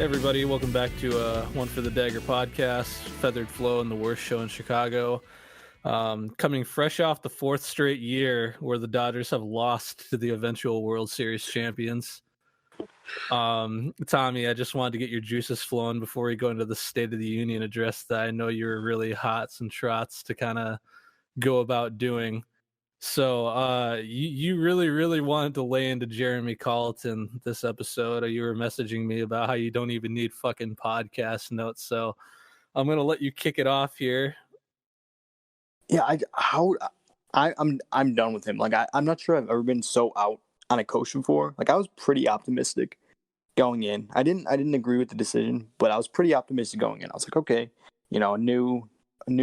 everybody, welcome back to One for the Dagger podcast. Feathered Flow and the worst show in Chicago. Coming fresh off the fourth straight year where the Dodgers have lost to the eventual World Series champions. Tommy, I just wanted to get your juices flowing before we go into the State of the Union address that I know you were really hot some trots to kind of go about doing. So you really wanted to lay into Jeremy Colleton this episode. You were messaging me about how you don't even need fucking podcast notes. So I'm gonna let you kick it off here. Yeah, I'm done with him. Like I'm not sure I've ever been so out on a coach before. Like I was pretty optimistic going in. I didn't agree with the decision, but I was pretty optimistic going in. I was like, okay, a new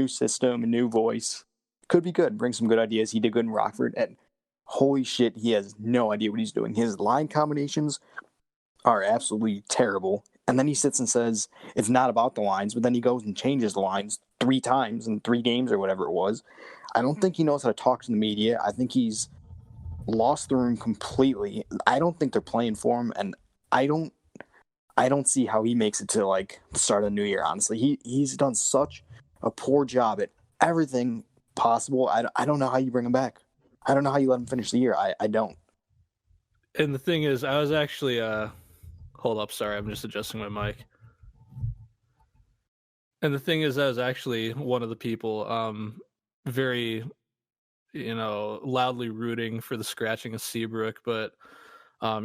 system, a new voice. Could be good, bring some good ideas. He did good in Rockford, and holy shit, he has no idea what he's doing. His line combinations are absolutely terrible. And then he sits and says it's not about the lines, but then he goes and changes the lines 3 times in 3 games or whatever it was. I don't think he knows how to talk to the media. I think he's lost the room completely. I don't think they're playing for him, and I don't see how he makes it to like the start of the new year. Honestly, he's done such a poor job at everything possible. I don't know how you bring him back. I don't know how you let him finish the year. I don't. And the thing is, I was actually hold up, sorry, I'm just adjusting my mic. And the thing is, I was actually one of the people very loudly rooting for the scratching of Seabrook, but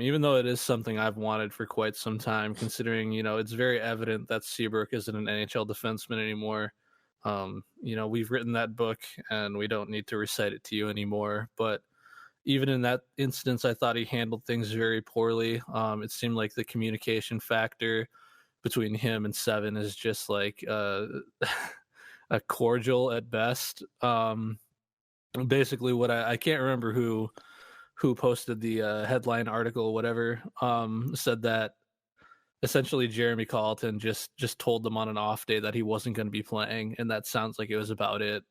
even though it is something I've wanted for quite some time, considering it's very evident that Seabrook isn't an NHL defenseman anymore. We've written that book and we don't need to recite it to you anymore. But even in that instance, I thought he handled things very poorly. It seemed like the communication factor between him and Seven is just like a cordial at best. Basically, what I can't remember who posted the headline article, whatever, said that essentially Jeremy Colleton just told them on an off day that he wasn't going to be playing, and that sounds like it was about it,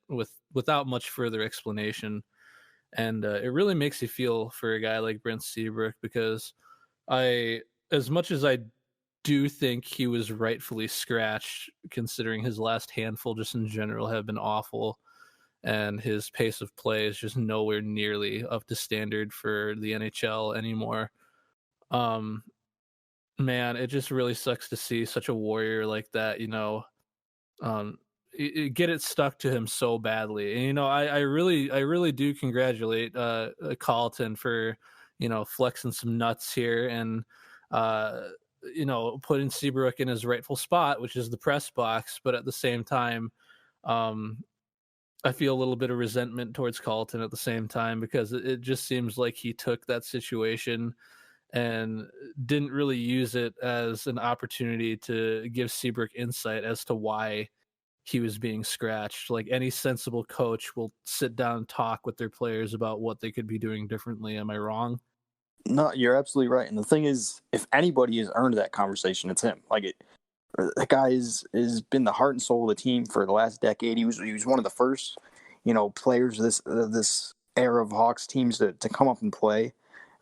without much further explanation. And it really makes you feel for a guy like Brent Seabrook, because as much as I do think he was rightfully scratched, considering his last handful just in general have been awful, and his pace of play is just nowhere nearly up to standard for the NHL anymore. Man, it just really sucks to see such a warrior like that, get it stuck to him so badly. And I really do congratulate Colleton for flexing some nuts here and putting Seabrook in his rightful spot, which is the press box. But at the same time, I feel a little bit of resentment towards Colleton at the same time, because it just seems like he took that situation and didn't really use it as an opportunity to give Seabrook insight as to why he was being scratched. Like any sensible coach will sit down and talk with their players about what they could be doing differently. Am I wrong? No, you're absolutely right. And the thing is, if anybody has earned that conversation, it's him. That guy has been the heart and soul of the team for the last decade. He was one of the first, players of this era of Hawks teams to come up and play.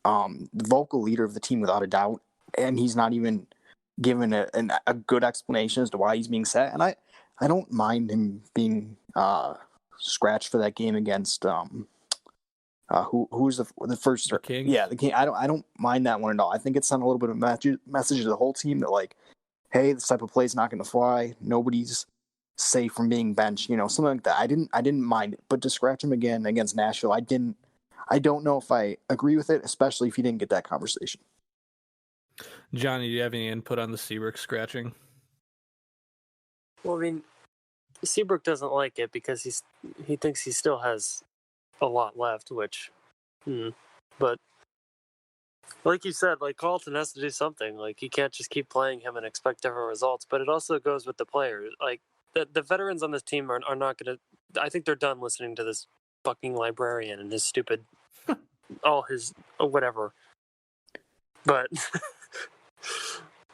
The vocal leader of the team without a doubt, and he's not even given a good explanation as to why he's being set. And I don't mind him being scratched for that game against who was the first? The Kings? Yeah, the King. I don't mind that one at all. I think it sent a little bit of message to the whole team that like, hey, this type of play is not going to fly. Nobody's safe from being benched. Something like that. I didn't mind it, but to scratch him again against Nashville, I don't know if I agree with it, especially if he didn't get that conversation. Johnny, do you have any input on the Seabrook scratching? Well, I mean, Seabrook doesn't like it because he thinks he still has a lot left, but like you said, like Colleton has to do something. Like he can't just keep playing him and expect different results. But it also goes with the players. Like the veterans on this team are not going to. I think they're done listening to this fucking librarian and his stupid, whatever. But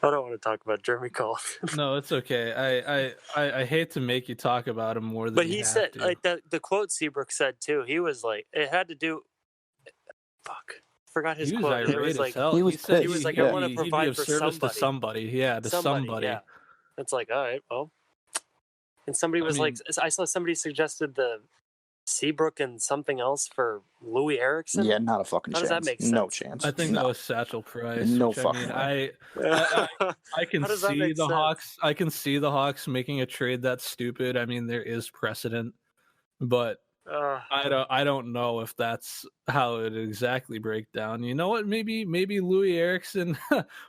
I don't want to talk about Jeremy Colleton. No, it's okay. I hate to make you talk about him more than. But he said, like the quote Seabrook said too. He was like, it had to do. Fuck. forgot his He was quote. It irate was as like hell. He was said pissed. he was like, Yeah. I want to he'd provide be of for service to somebody. somebody. Yeah, to somebody. Yeah. It's like, all right, well. And somebody I was mean, like, I saw somebody suggested the Seabrook and something else for Louis Erickson. Yeah, not a fucking How does that chance. make No sense? chance. I think No. that was Satchel Price, No which I fucking mean, way. I can How does that see make the sense? Hawks. I can see the Hawks making a trade that's stupid. I mean, there is precedent, but I don't know if that's how it exactly break down. You know what? Maybe Louis Erickson,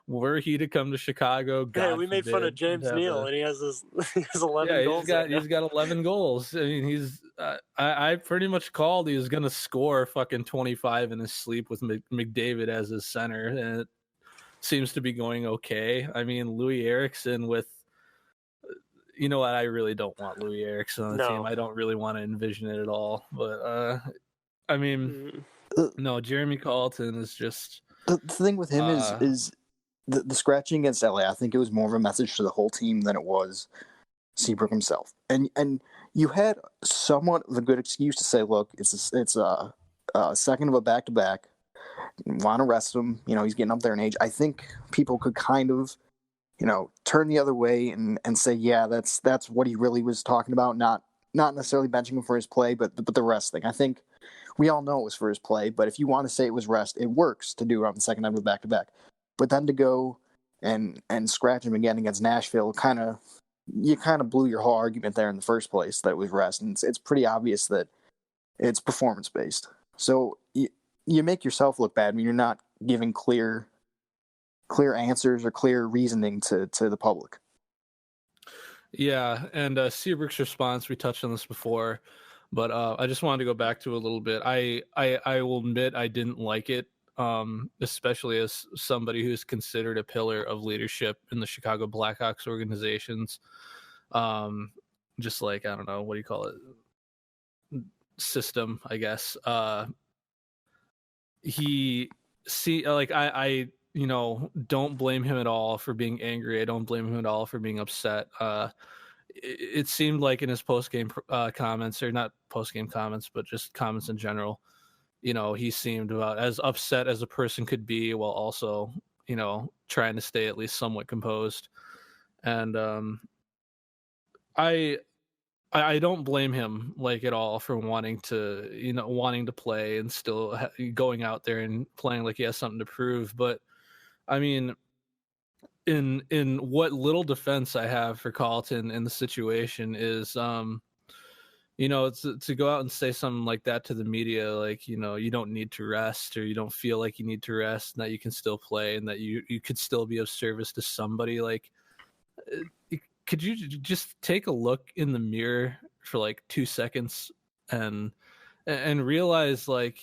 were he to come to Chicago, God Hey, we made fun of forbid, would James have Neal, a, and he has 11 goals right now. he's got 11 goals. I mean, I pretty much called he was gonna score fucking 25 in his sleep with McDavid as his center, and it seems to be going okay. I mean, Louis Erickson with. You know what? I really don't want Louis Erickson on the team. I don't really want to envision it at all. But I mean, no, Jeremy Colleton is just the thing with him is the scratching against LA. I think it was more of a message to the whole team than it was Seabrook himself. And you had somewhat of a good excuse to say, look, it's a second of a back-to-back. Want to rest him? You know, he's getting up there in age. I think people could kind of, you know, turn the other way and say, yeah, that's what he really was talking about. Not necessarily benching him for his play, but the rest thing. I think we all know it was for his play. But if you want to say it was rest, it works to do it on the second night of a back-to-back. But then to go and scratch him again against Nashville, you kind of blew your whole argument there in the first place that it was rest, and it's pretty obvious that it's performance based. So you make yourself look bad when you're not giving clear answers or clear reasoning to the public. Yeah, and Seabrook's response, we touched on this before, but I just wanted to go back to a little bit. I will admit I didn't like it, especially as somebody who's considered a pillar of leadership in the Chicago Blackhawks organizations. Just like, I don't know, what do you call it? System, I guess. I you know, don't blame him at all for being angry. I don't blame him at all for being upset. It seemed like in his post-game comments, or not post-game comments, but just comments in general, you know, he seemed about as upset as a person could be while also, you know, trying to stay at least somewhat composed. And I don't blame him like at all for wanting to play and still going out there and playing like he has something to prove. But I mean, in what little defense I have for Carlton in the situation is, you know, to go out and say something like that to the media, like, you know, you don't need to rest, or you don't feel like you need to rest, and that you can still play, and that you could still be of service to somebody. Like, could you just take a look in the mirror for like 2 seconds and realize like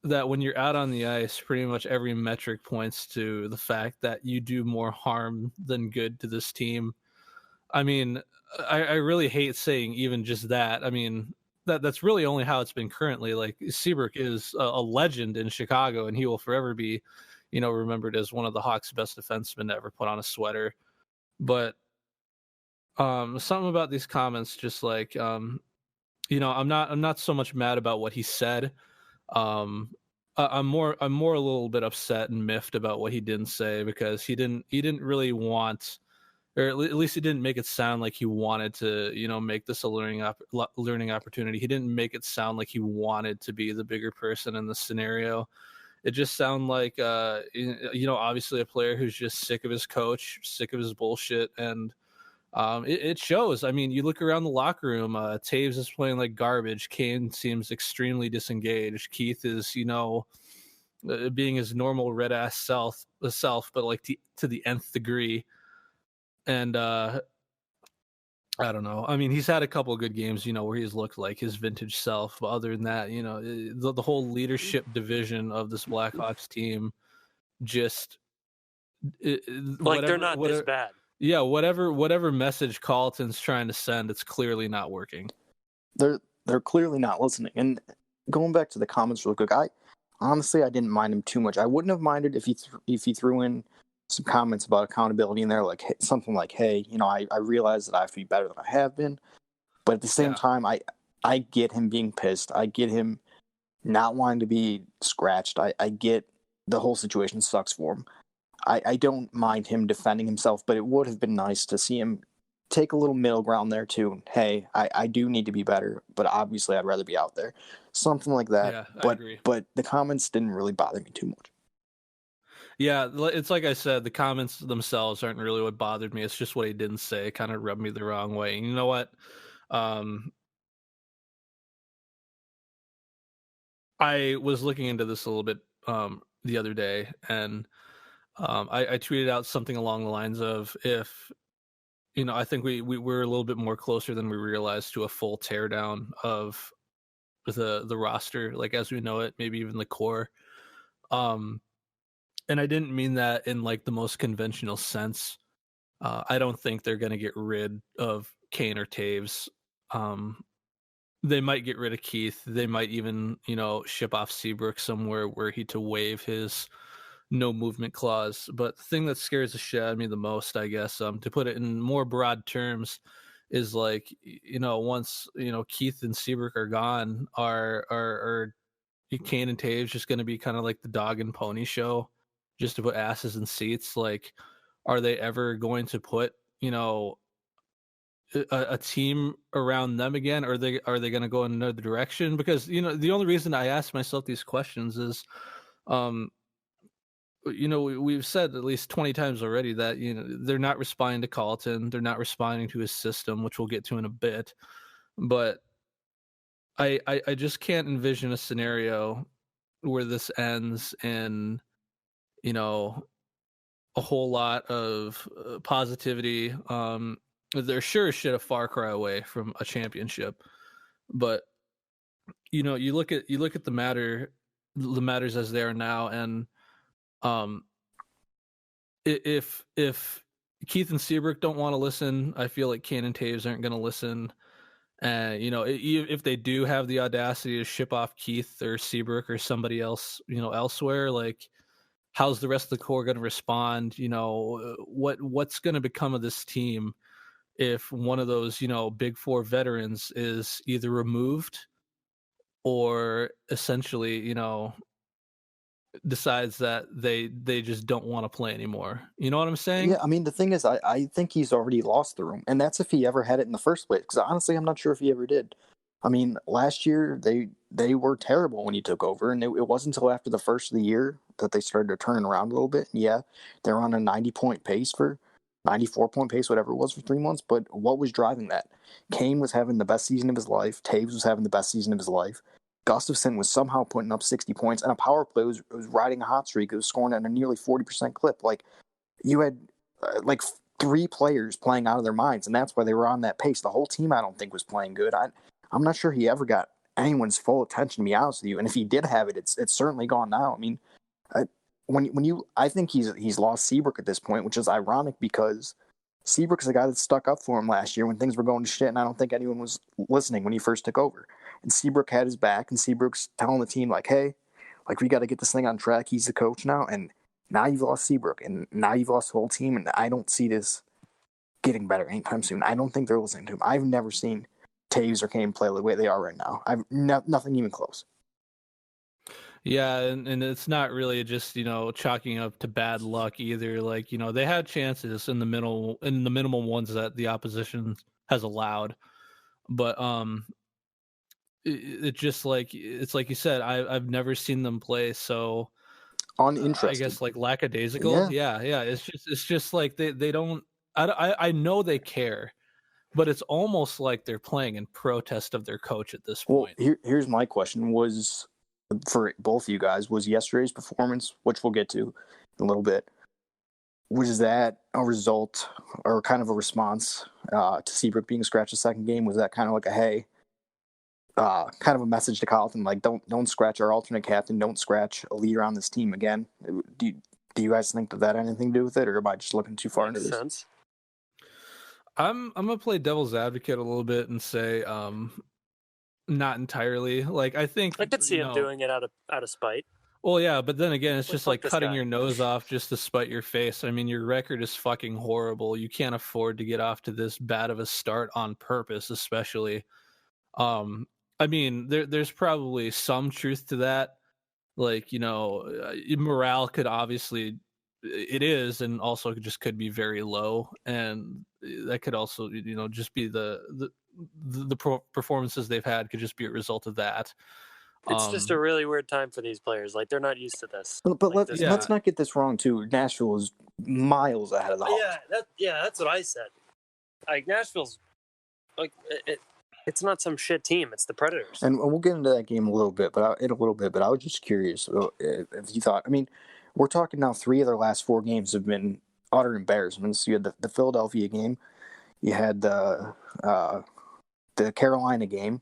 that when you're out on the ice, pretty much every metric points to the fact that you do more harm than good to this team. I mean, I really hate saying even just that. I mean, that's really only how it's been currently. Like, Seabrook is a legend in Chicago, and he will forever be, you know, remembered as one of the Hawks' best defensemen to ever put on a sweater. But something about these comments, just like, you know, I'm not so much mad about what he said. I'm more a little bit upset and miffed about what he didn't say, because he didn't really want, or at least he didn't make it sound like he wanted to, you know, make this a learning opportunity. He didn't make it sound like he wanted to be the bigger person in the scenario. It just sounded like, you know, obviously a player who's just sick of his coach, sick of his bullshit, and it shows. I mean, you look around the locker room. Taves is playing like garbage. Kane seems extremely disengaged. Keith is, you know, being his normal red ass self, but like to the nth degree. And I don't know. I mean, he's had a couple of good games, you know, where he's looked like his vintage self. But other than that, you know, the whole leadership division of this Blackhawks team just like they're not this bad. Yeah, whatever message Carlton's trying to send, it's clearly not working. They're clearly not listening. And going back to the comments real quick, I didn't mind him too much. I wouldn't have minded if he threw in some comments about accountability in there, like something like, "Hey, you know, I realize that I have to be better than I have been," but at the same time, I get him being pissed. I get him not wanting to be scratched. I get the whole situation sucks for him. I don't mind him defending himself, but it would have been nice to see him take a little middle ground there too. Hey, I do need to be better, but obviously I'd rather be out there. Something like that. Yeah, I but agree. But the comments didn't really bother me too much. Yeah, it's like I said, the comments themselves aren't really what bothered me. It's just what he didn't say. It kind of rubbed me the wrong way. And you know what? I was looking into this a little bit the other day, and I tweeted out something along the lines of, if I think we were a little bit more closer than we realized to a full teardown of the roster, like as we know it, maybe even the core. And I didn't mean that in like the most conventional sense. I don't think they're going to get rid of Kane or Taves. They might get rid of Keith. They might even, ship off Seabrook somewhere where he to waive his no movement clause. But the thing that scares the shit out of me the most, I guess, to put it in more broad terms, is like, once, Keith and Seabrook are gone, are Kane and Taves just going to be kind of like the dog and pony show, just to put asses in seats? Like, are they ever going to put, a team around them again? Or are they going to go in another direction? Because the only reason I ask myself these questions is, we've said at least 20 times already that they're not responding to Carlton, they're not responding to his system, which we'll get to in a bit. But I just can't envision a scenario where this ends in a whole lot of positivity. They're sure as shit a far cry away from a championship, but you look at the matters as they are now, and if Keith and Seabrook don't want to listen, I feel like Kane and Taves aren't going to listen. And if they do have the audacity to ship off Keith or Seabrook or somebody else, elsewhere, like, how's the rest of the core going to respond? What's going to become of this team if one of those, big four veterans is either removed or essentially, decides that they just don't want to play anymore? You know what I'm saying? Yeah, I mean, the thing is, I think he's already lost the room, and that's if he ever had it in the first place, because honestly, I'm not sure if he ever did. I mean, last year they were terrible when he took over, and it wasn't until after the first of the year that they started to turn it around a little bit. And yeah, they're on a 90-point pace 94-point pace, whatever it was, for 3 months. But what was driving that? Kane was having the best season of his life. Taves was having the best season of his life. Gustafson was somehow putting up 60 points, and a power play was riding a hot streak. It was scoring at a nearly 40% clip. Like, you had like 3 players playing out of their minds, and that's why they were on that pace. The whole team, I don't think, was playing good. I'm not sure he ever got anyone's full attention, to be honest with you. And if he did have it, it's certainly gone now. I mean, I think he's lost Seabrook at this point, which is ironic because Seabrook's the guy that stuck up for him last year when things were going to shit, and I don't think anyone was listening when he first took over. And Seabrook had his back, and Seabrook's telling the team, like, hey, like, we got to get this thing on track. He's the coach now, and now you've lost Seabrook, and now you've lost the whole team, and I don't see this getting better anytime soon. I don't think they're listening to him. I've never seen Taves or Kane play the way they are right now. Nothing even close. Yeah, and it's not really just chalking up to bad luck either. Like, they had chances in the minimal ones that the opposition has allowed, but it just it's like you said, I've never seen them play so uninterested. I guess like lackadaisical. Yeah. It's just like they don't. I know they care, but it's almost like they're playing in protest of their coach at this point. Well, here's my question: was for both of you guys, was yesterday's performance, which we'll get to in a little bit, was that a result or kind of a response to Seabrook being scratched the second game? Was that kind of like a hey, kind of a message to Carlton, like don't scratch our alternate captain, don't scratch a leader on this team again? Do you guys think that had anything to do with it, or am I just looking too far into this? Sense. I'm gonna play devil's advocate a little bit and say not entirely. Like, I think I could see him doing it out of spite. Well, yeah, but then again, it's just like cutting guy. your nose off just to spite your face. I mean, your record is fucking horrible. You can't afford to get off to this bad of a start on purpose, especially. I mean, there's probably some truth to that, like, morale could obviously, it is, and also just could be very low, and that could also, just be the performances they've had could just be a result of that. It's just a really weird time for these players. Like, they're not used to this. But like let's not get this wrong too. Nashville is miles ahead of the Hawks. That's what I said. Like, Nashville's like it's not some shit team. It's the Predators. And we'll get into that game a little bit, but I was just curious if you thought. I mean, we're talking now 3 of their last 4 games have been utter embarrassments. You had the Philadelphia game, you had the Carolina game,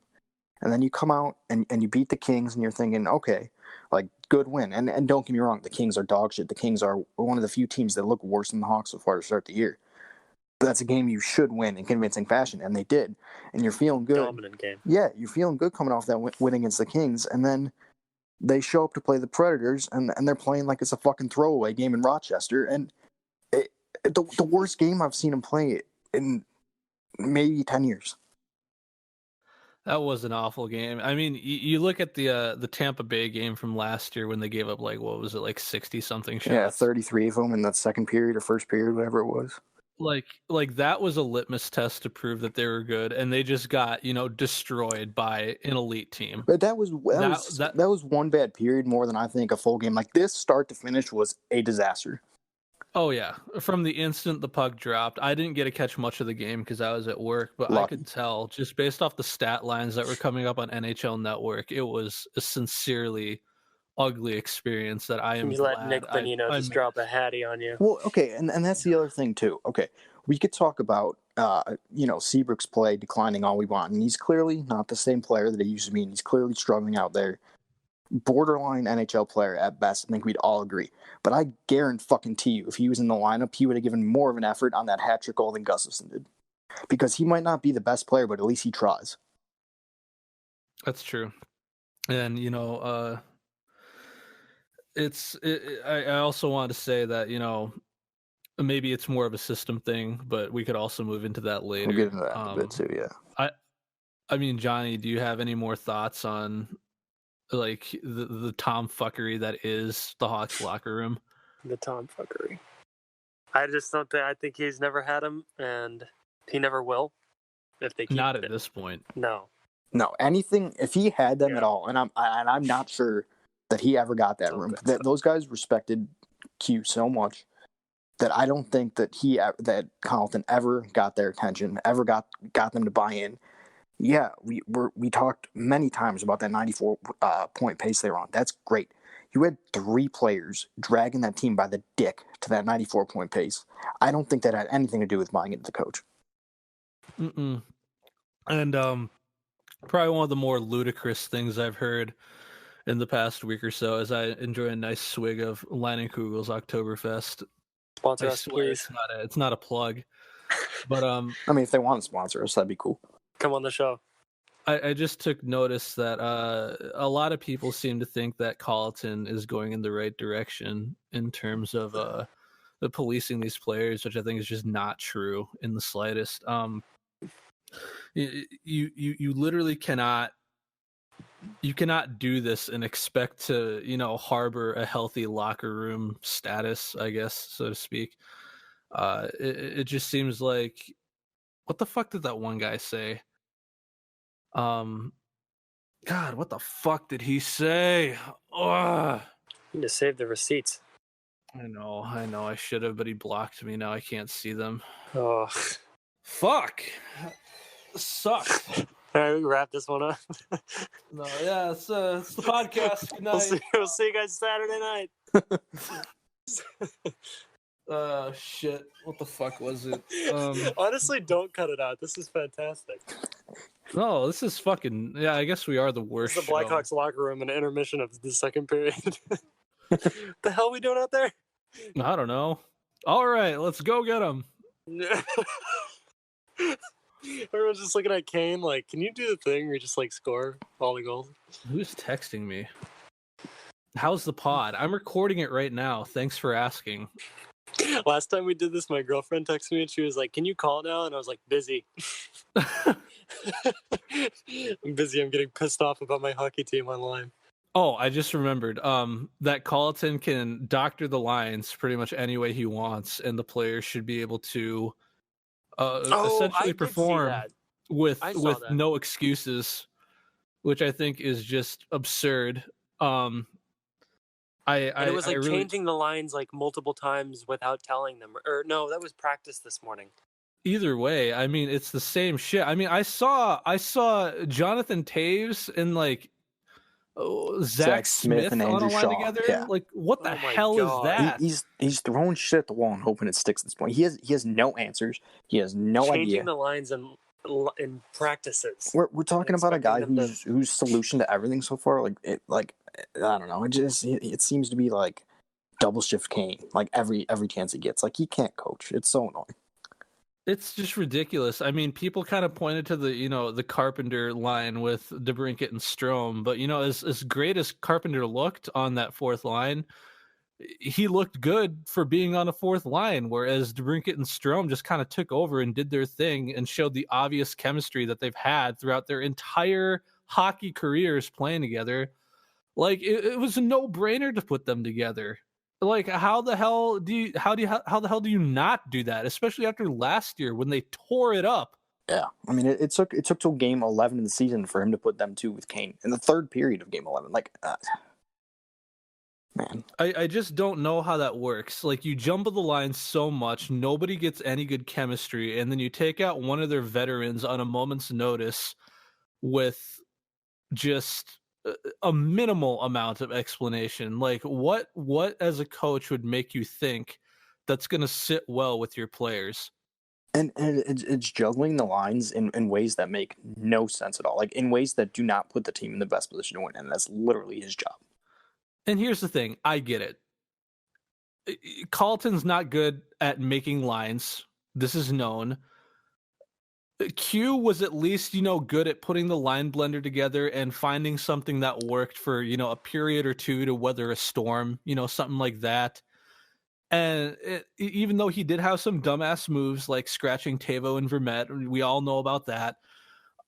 and then you come out and you beat the Kings, and you're thinking, okay, like, good win. And don't get me wrong, the Kings are dog shit. The Kings are one of the few teams that look worse than the Hawks so far to start the year. But that's a game you should win in convincing fashion, and they did. And you're feeling good. Dominant game. Yeah, you're feeling good coming off that win against the Kings, and then they show up to play the Predators, and they're playing like it's a fucking throwaway game in Rochester. And the worst game I've seen them play in maybe 10 years. That was an awful game. I mean, you look at the Tampa Bay game from last year when they gave up, like, what was it, like 60-something shots? Yeah, 33 of them in that second period or first period, whatever it was. Like that was a litmus test to prove that they were good, and they just got, destroyed by an elite team. But that was one bad period more than I think a full game. Like, this start to finish was a disaster. Oh yeah, from the instant the puck dropped, I didn't get to catch much of the game because I was at work, but I could tell just based off the stat lines that were coming up on NHL Network, it was a sincerely ugly experience that I am. You let Nick Bonino just drop a hattie on you. Well, okay, and that's the other thing too. Okay, we could talk about Seabrook's play declining all we want, and he's clearly not the same player that he used to be, and he's clearly struggling out there. Borderline NHL player at best, I think we'd all agree. But I guarantee you, if he was in the lineup, he would have given more of an effort on that hat trick goal than Gustafsson did. Because he might not be the best player, but at least he tries. That's true. And, I also want to say that, maybe it's more of a system thing, but we could also move into that later. We'll get into that a bit too, yeah. I mean, Johnny, do you have any more thoughts on, like, the tomfuckery that is the Hawks locker room? The tomfuckery. I just don't think. I think he's never had him, and he never will. If they keep not at this point. No. Anything if he had them at all, and I'm not sure that he ever got that room. Those guys respected Q so much that I don't think that that Carlton ever got their attention, ever got them to buy in. Yeah, we talked many times about that 94 point pace they were on. That's great. You had 3 players dragging that team by the dick to that 94 point pace. I don't think that had anything to do with buying into the coach. Mm-mm. And probably one of the more ludicrous things I've heard in the past week or so as I enjoy a nice swig of Leinenkugel's Oktoberfest. Sponsor us, please. It's not a plug. But I mean, if they want to sponsor us, that'd be cool. Come on the show. I just took notice that a lot of people seem to think that Carlton is going in the right direction in terms of the policing these players, which I think is just not true in the slightest. You literally cannot do this and expect to harbor a healthy locker room status, I guess, so to speak. It just seems like, what the fuck did that one guy say? God, what the fuck did he say? Ugh. You need to save the receipts. I know. I should have, but he blocked me. Now I can't see them. Oh, fuck! Sucks. All right, we can wrap this one up. No, yeah, it's the podcast. Good night. We'll see you guys Saturday night. Shit. What the fuck was it? Honestly, don't cut it out. This is fantastic. No, this is fucking... Yeah, I guess we are the worst. This is the Blackhawks locker room in an intermission of the second period. The hell are we doing out there? I don't know. All right, let's go get them. Everyone's just looking at Kane like, can you do the thing where you just, like, score all the goals? Who's texting me? How's the pod? I'm recording it right now. Thanks for asking. Last time we did this, my girlfriend texted me and she was like, can you call now? And I was like, busy. I'm busy. I'm getting pissed off about my hockey team online. Oh, I just remembered that Colleton can doctor the lines pretty much any way he wants, and the players should be able to Oh, I essentially did see perform that. with I saw that. no excuses, which I think is just absurd. Um, And it was I like really changing the lines like multiple times without telling them. Or no, that was practice this morning. either way. I mean, it's the same shit. I mean, I saw Jonathan Taves and like Zach Zach Smith Smith and on a Andrew line Shaw. together. Yeah. Like, what the Oh my hell is God. that? He's throwing shit at the wall and hoping it sticks at this point. He has no answers. He has no Changing idea. the lines in practices. We're talking about a expecting guy them to- whose solution to everything so far, like I don't know, it seems to be like double shift Kane, like every chance he gets. Like he can't coach. It's so annoying. It's just ridiculous. I mean, people kind of pointed to the Carpenter line with DeBrincat and Strome, but as great as Carpenter looked on that fourth line, he looked good for being on a fourth line, whereas DeBrincat and Strome just kind of took over and did their thing and showed the obvious chemistry that they've had throughout their entire hockey careers playing together. Like it was a no-brainer to put them together. Like how the hell do you not do that, especially after last year when they tore it up? Yeah, I mean, it took till game 11 of the season for him to put them two with Kane in the third period of game 11. Like, man, I just don't know how that works. Like you jumble the lines so much, nobody gets any good chemistry, and then you take out one of their veterans on a moment's notice with just a minimal amount of explanation. Like what as a coach would make you think that's going to sit well with your players? and it's juggling the lines in ways that make no sense at all. Like in ways that do not put the team in the best position to win, and that's literally his job. And here's the thing, I get it. Carlton's not good at making lines. This is known. Q was at least, good at putting the line blender together and finding something that worked for, a period or two to weather a storm, something like that. And even though he did have some dumbass moves like scratching Tavo and Vermette, we all know about that.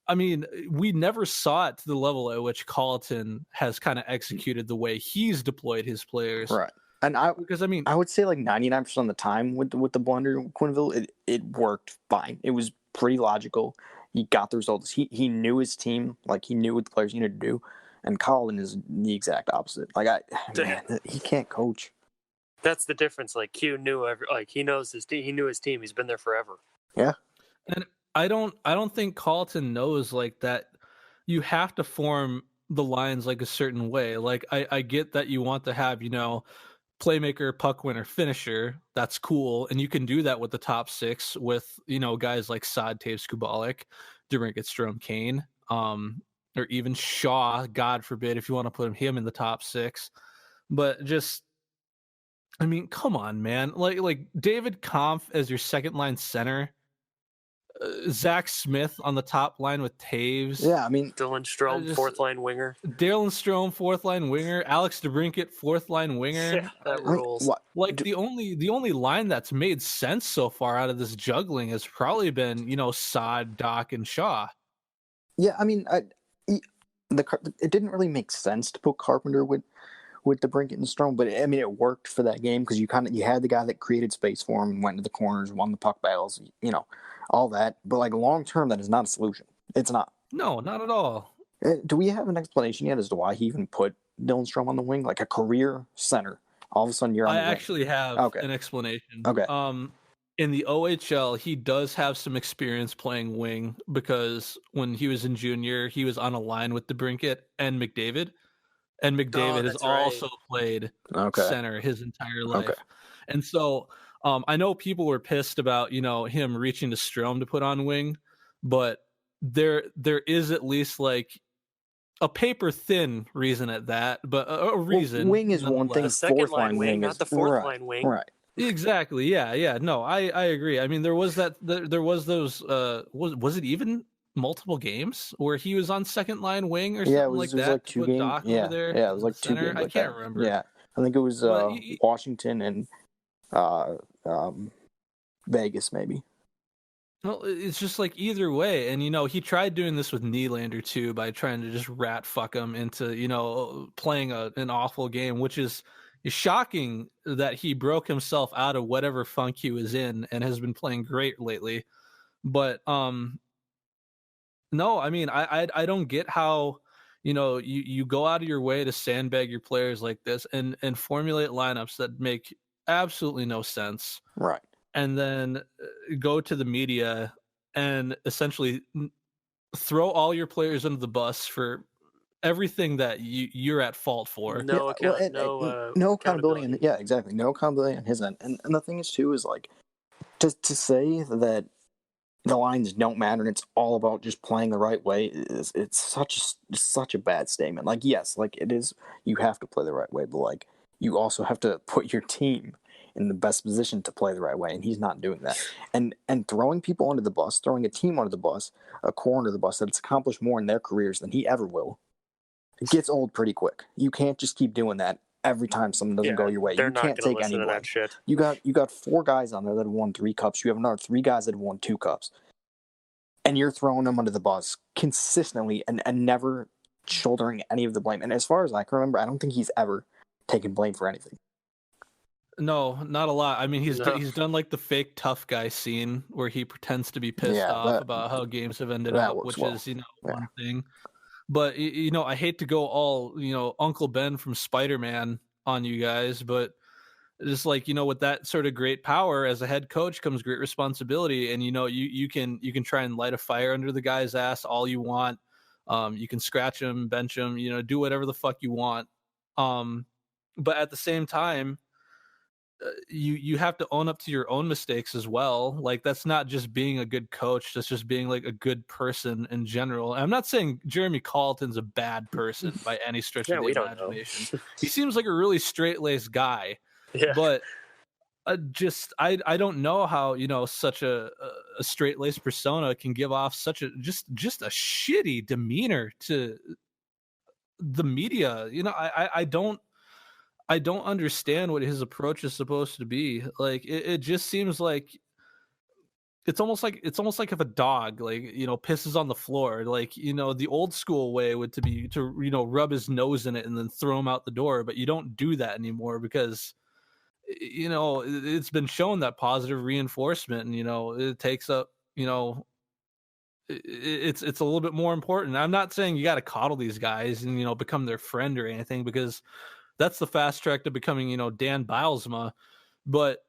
I mean, we never saw it to the level at which Carlton has kind of executed the way he's deployed his players. Right. And I would say like 99% of the time with the blender Quenneville, it worked fine. It was pretty logical. He got the results. He knew his team, like he knew what the players needed to do. And Colin is the exact opposite. Like he can't coach. That's the difference. Like Q knew he knows his team. He knew his team. He's been there forever. Yeah. And I don't think Carlton knows like that. You have to form the lines like a certain way. Like I get that you want to have playmaker, puck winner, finisher. That's cool, and you can do that with the top six with guys like Saad, Taves, Kubalik, DeBrincat, Strome, Kane, or even Shaw. God forbid if you want to put him in the top six. But just, I mean, come on, man. Like David Kampf as your second line center. Zach Smith on the top line with Taves. Yeah, I mean Dylan Strome, fourth line winger. Dylan Strome, fourth line winger. Alex DeBrincat, fourth line winger. Yeah, that rules. Like the only line that's made sense so far out of this juggling has probably been Saad, Doc, and Shaw. Yeah, I mean, it didn't really make sense to put Carpenter with DeBrincat and Strome, but I mean, it worked for that game because you had the guy that created space for him, went to the corners, won the puck battles, all that. But like long term, that is not a solution. It's not. No, not at all. Do we have an explanation yet as to why he even put Dylan Strome on the wing, like a career center? All of a sudden, you're on. I actually have an explanation. Okay. In the OHL, he does have some experience playing wing because when he was in junior, he was on a line with DeBrincat and McDavid. And McDavid has also played center his entire life. Okay. And so I know people were pissed about, him reaching to Strome to put on wing, but there is at least like a paper thin reason at that, but a reason. Wing is one thing. The second fourth line wing, not the fourth line wing. Right. Exactly. Yeah. No, I agree. I mean, there was those, was it even multiple games where he was on second line wing or something like that? It was like 2 games. Doc over there it was like 2 games. I can't remember. Yeah, I think it was Washington and Vegas, maybe. Well, it's just like either way, and he tried doing this with Nylander too by trying to just rat fuck him into playing an awful game, which is shocking that he broke himself out of whatever funk he was in and has been playing great lately. But no, I mean I don't get how you go out of your way to sandbag your players like this and formulate lineups that make absolutely no sense. Right. And then go to the media and essentially throw all your players under the bus for everything that you're at fault for. No no accountability. Exactly. No accountability on his end. And the thing is, too, is like to say that the lines don't matter and it's all about just playing the right way it's such a bad statement. Like, yes, like it is, you have to play the right way, but like you also have to put your team in the best position to play the right way, and he's not doing that. And throwing people under the bus, throwing a team under the bus, a core under the bus that's accomplished more in their careers than he ever will, it gets old pretty quick. You can't just keep doing that every time something doesn't go your way. You can't take any blame. You got 4 guys on there that have won 3 cups. You have another 3 guys that have won 2 cups. And you're throwing them under the bus consistently and never shouldering any of the blame. And as far as I can remember, I don't think he's ever taken blame for anything. No, not a lot. I mean, he's done like the fake tough guy scene where he pretends to be pissed off about how games have ended up, which is one thing. But I hate to go all Uncle Ben from Spider-Man on you guys, but just like with that sort of great power as a head coach comes great responsibility, and you can try and light a fire under the guy's ass all you want. You can scratch him, bench him, do whatever the fuck you want. But at the same time, you have to own up to your own mistakes as well. Like, that's not just being a good coach, that's just being like a good person in general. And I'm not saying Jeremy Colleton's a bad person by any stretch of the imagination. He seems like a really straight-laced guy. Yeah. But I don't know how such a straight-laced persona can give off such a just a shitty demeanor to the media. I don't understand what his approach is supposed to be. Like, it just seems like it's almost like if a dog pisses on the floor, like the old school way would to rub his nose in it and then throw him out the door. But you don't do that anymore because it's been shown that positive reinforcement, and it takes up it's a little bit more important. I'm not saying you got to coddle these guys and become their friend or anything, because that's the fast track to becoming Dan Bilesma, but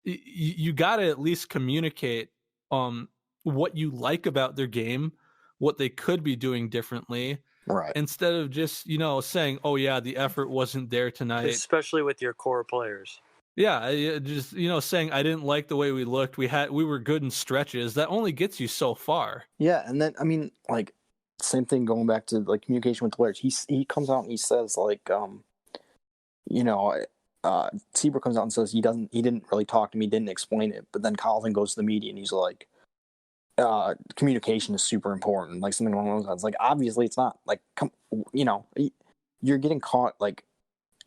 you got to at least communicate what you like about their game, what they could be doing differently, right? Instead of just saying, oh yeah, the effort wasn't there tonight, especially with your core players. Yeah, just saying I didn't like the way we looked. We were good in stretches. That only gets you so far. Yeah, and then I mean, like, same thing going back to like communication with the players. He comes out and he says like, Seabrook comes out and says he didn't really talk to me, didn't explain it. But then Colin goes to the media and he's like, communication is super important, like something along those lines. Like, obviously it's not. Like, you're getting caught like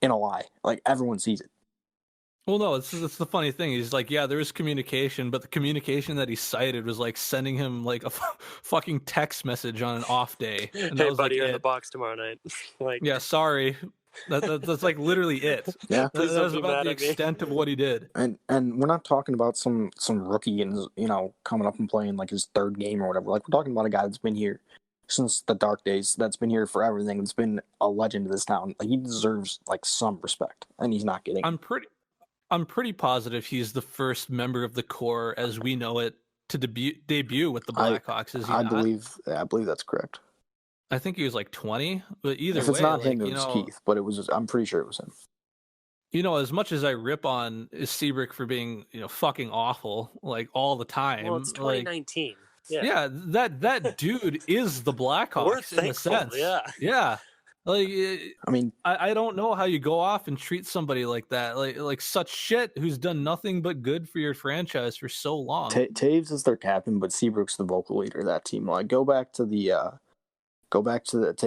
in a lie. Like, everyone sees it. Well, no, it's the funny thing. He's like, yeah, there is communication, but the communication that he cited was like sending him like a fucking text message on an off day. And hey, buddy, you're in the box tomorrow night. Like, yeah, sorry. That's like literally it. Yeah, that was about the extent of what he did. And we're not talking about some rookie and coming up and playing like his 3rd game or whatever. Like, we're talking about a guy that's been here since the dark days, that's been here for everything. That's been a legend of this town. Like, he deserves like some respect, and he's not getting. I'm pretty positive he's the first member of the core as we know it to debut with the Blackhawks. Is he I not? believe that's correct. I think he was like 20, but either way, if it's not him, it was Keith. But it was. I'm pretty sure it was him. As much as I rip on Seabrook for being fucking awful like all the time. Well, it's 2019. Like, yeah, that dude is the Blackhawks. We're thankful, in a sense. Yeah. Like, I mean, I don't know how you go off and treat somebody like that, like such shit, who's done nothing but good for your franchise for so long. Taves is their captain, but Seabrook's the vocal leader of that team. Like, take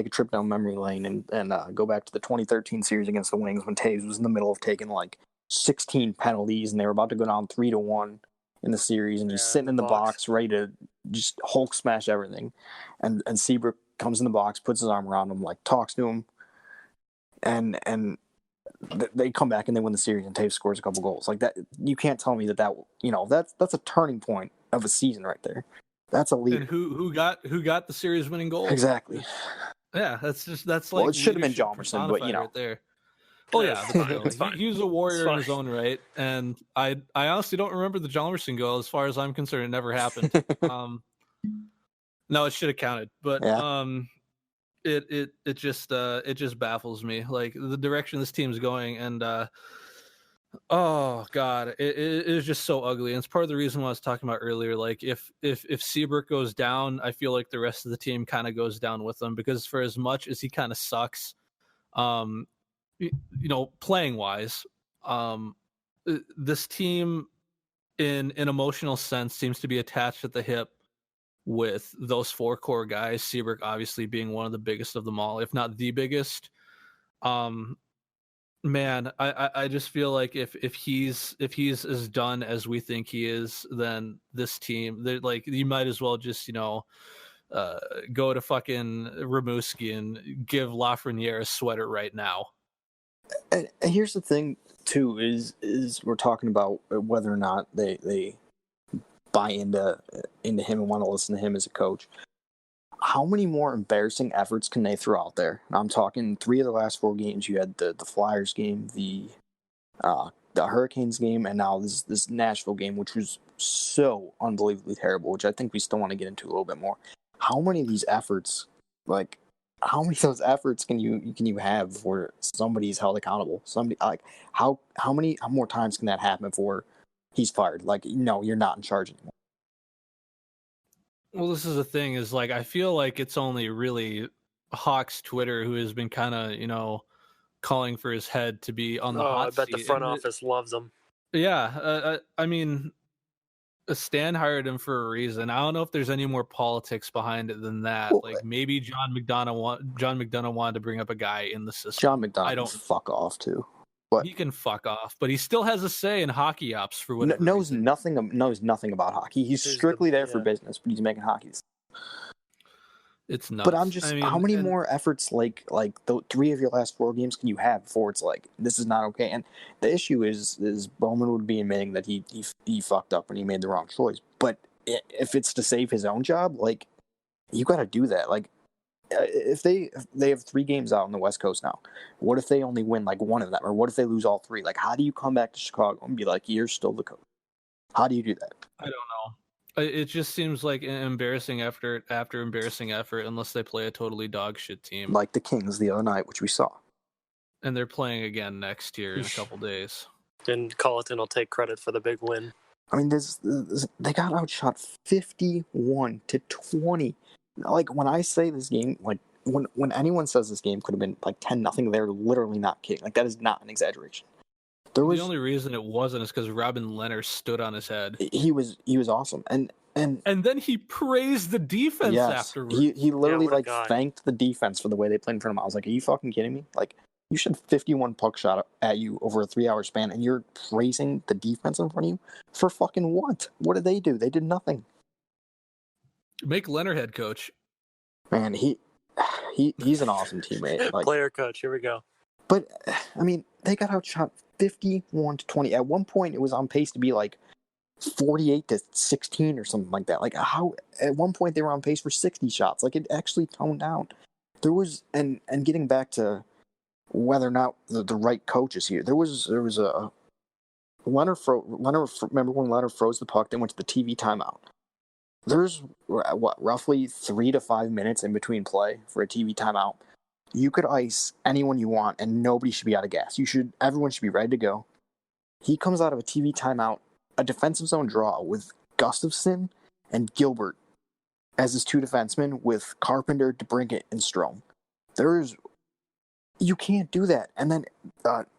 a trip down memory lane and go back to the 2013 series against the Wings when Taves was in the middle of taking like 16 penalties and they were about to go down 3-1, in the series, and he's sitting in the box ready to just Hulk smash everything. And Seabrook comes in the box, puts his arm around him, like talks to him, and they come back and they win the series, and Taves scores a couple goals. Like that, you can't tell me that that's a turning point of a season right there. That's a leader. And who got the series winning goal? Exactly. Yeah, that's like, well, it should have been Jalmerson, but right there. Oh yeah, it's fine. He's a warrior in his own right, and I honestly don't remember the Jalmerson goal. As far as I'm concerned, it never happened. No, it should have counted, but yeah. It just baffles me, like the direction this team's going, and oh god, it is just so ugly. And it's part of the reason what I was talking about earlier. Like if Seabrook goes down, I feel like the rest of the team kind of goes down with him, because for as much as he kind of sucks, playing wise, this team in an emotional sense seems to be attached at the hip with those four core guys, Seabrook obviously being one of the biggest of them all, if not the biggest. Man, I just feel like if he's as done as we think he is, then this team, like, you might as well just go to fucking Rimouski and give Lafreniere a sweater right now. And here's the thing too, is we're talking about whether or not they buy into him and want to listen to him as a coach. How many more embarrassing efforts can they throw out there? I'm talking 3 of the last 4 games. You had the Flyers game, the Hurricanes game, and now this Nashville game, which was so unbelievably terrible, which I think we still want to get into a little bit more. How many of these efforts, how many of those efforts can you have before somebody's held accountable? Somebody, like, how more times can that happen before he's fired? Like, no, you're not in charge anymore. Well, this is the thing, is like, I feel like it's only really Hawk's Twitter who has been kind of, calling for his head to be on the hot seat. I bet the front office loves him. Yeah, I mean, Stan hired him for a reason. I don't know if there's any more politics behind it than that. Well, like, maybe John McDonough wanted to bring up a guy in the system. John McDonough, I don't fuck off too. But he can fuck off, but he still has a say in hockey ops for whatever reason. knows nothing about hockey. He's strictly there for business, but he's making hockey. It's nuts. But how many more efforts like the 3 of your last 4 games can you have before it's like, this is not okay? And the issue is Bowman would be admitting that he fucked up and he made the wrong choice. But if it's to save his own job, like, you got to do that. Like, if they have 3 games out on the West Coast now, what if they only win like 1 of them, or what if they lose all 3? Like, how do you come back to Chicago and be like, you're still the coach? How do you do that? I don't know. It just seems like an embarrassing effort after embarrassing effort, unless they play a totally dog shit team like the Kings the other night, which we saw. And they're playing again next year in a couple days. And Colleton will take credit for the big win. I mean, they got outshot 51-20. Like, when I say this game, like, when anyone says this game could have been like 10-0, they're literally not kidding. Like, that is not an exaggeration. The only reason it wasn't is because Robin Leonard stood on his head. He was awesome, and then he praised the defense afterwards. He literally thanked the defense for the way they played in front of him. I was like, are you fucking kidding me? Like, you should 51 puck shot at you over a 3-hour span, and you're praising the defense in front of you for fucking what? What did they do? They did nothing. Make Leonard head coach. Man, he's an awesome teammate. Like, player coach. Here we go. But I mean, they got outshot 51-20. At one point, it was on pace to be like 48-16 or something like that. Like, how at one point they were on pace for 60 shots. Like, it actually toned down. There was and getting back to whether or not the right coach is here. There was a Leonard. Remember when Leonard froze the puck? They went to the TV timeout. There's roughly 3 to 5 minutes in between play for a TV timeout. You could ice anyone you want, and nobody should be out of gas. Everyone should be ready to go. He comes out of a TV timeout, a defensive zone draw with Gustafsson and Gilbert as his 2 defensemen, with Carpenter, DeBrincat, and Strome. You can't do that. And then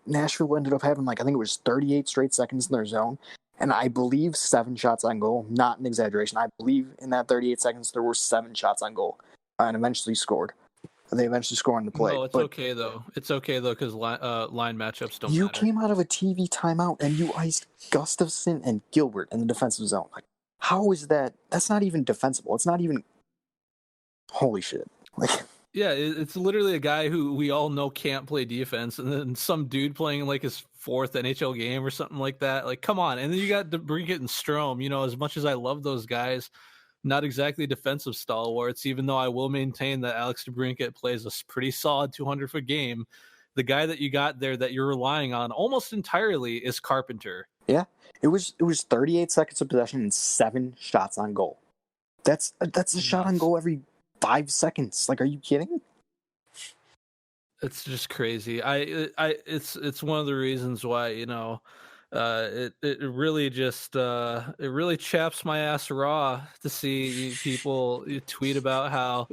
Nashville ended up having, like, I think it was 38 straight seconds in their zone. And I believe 7 shots on goal. Not an exaggeration. I believe in that 38 seconds there were 7 shots on goal. And eventually scored. They eventually score on the play. No, it's but okay though. It's okay though because line matchups don't you matter. came out of a TV timeout and you iced Gustafson and Gilbert in the defensive zone. Like, how is that? That's not even defensible. It's not even. Holy shit! Like, Yeah, it's literally a guy who we all know can't play defense, and then some dude playing like his fourth NHL game or something like that. Like, come on! And then you got DeBrincat and Strome. You know, as much as I love those guys, not exactly defensive stalwarts. Even though I will maintain that Alex DeBrincat plays a pretty solid 200-foot game, the guy that you got there that you're relying on almost entirely is Carpenter. yeah, it was 38 seconds of possession and 7 shots on goal. That's a shot on goal every 5 seconds. Like, are you kidding? It's just crazy. It's one of the reasons why, you know, it really just it really chaps my ass raw to see people tweet about how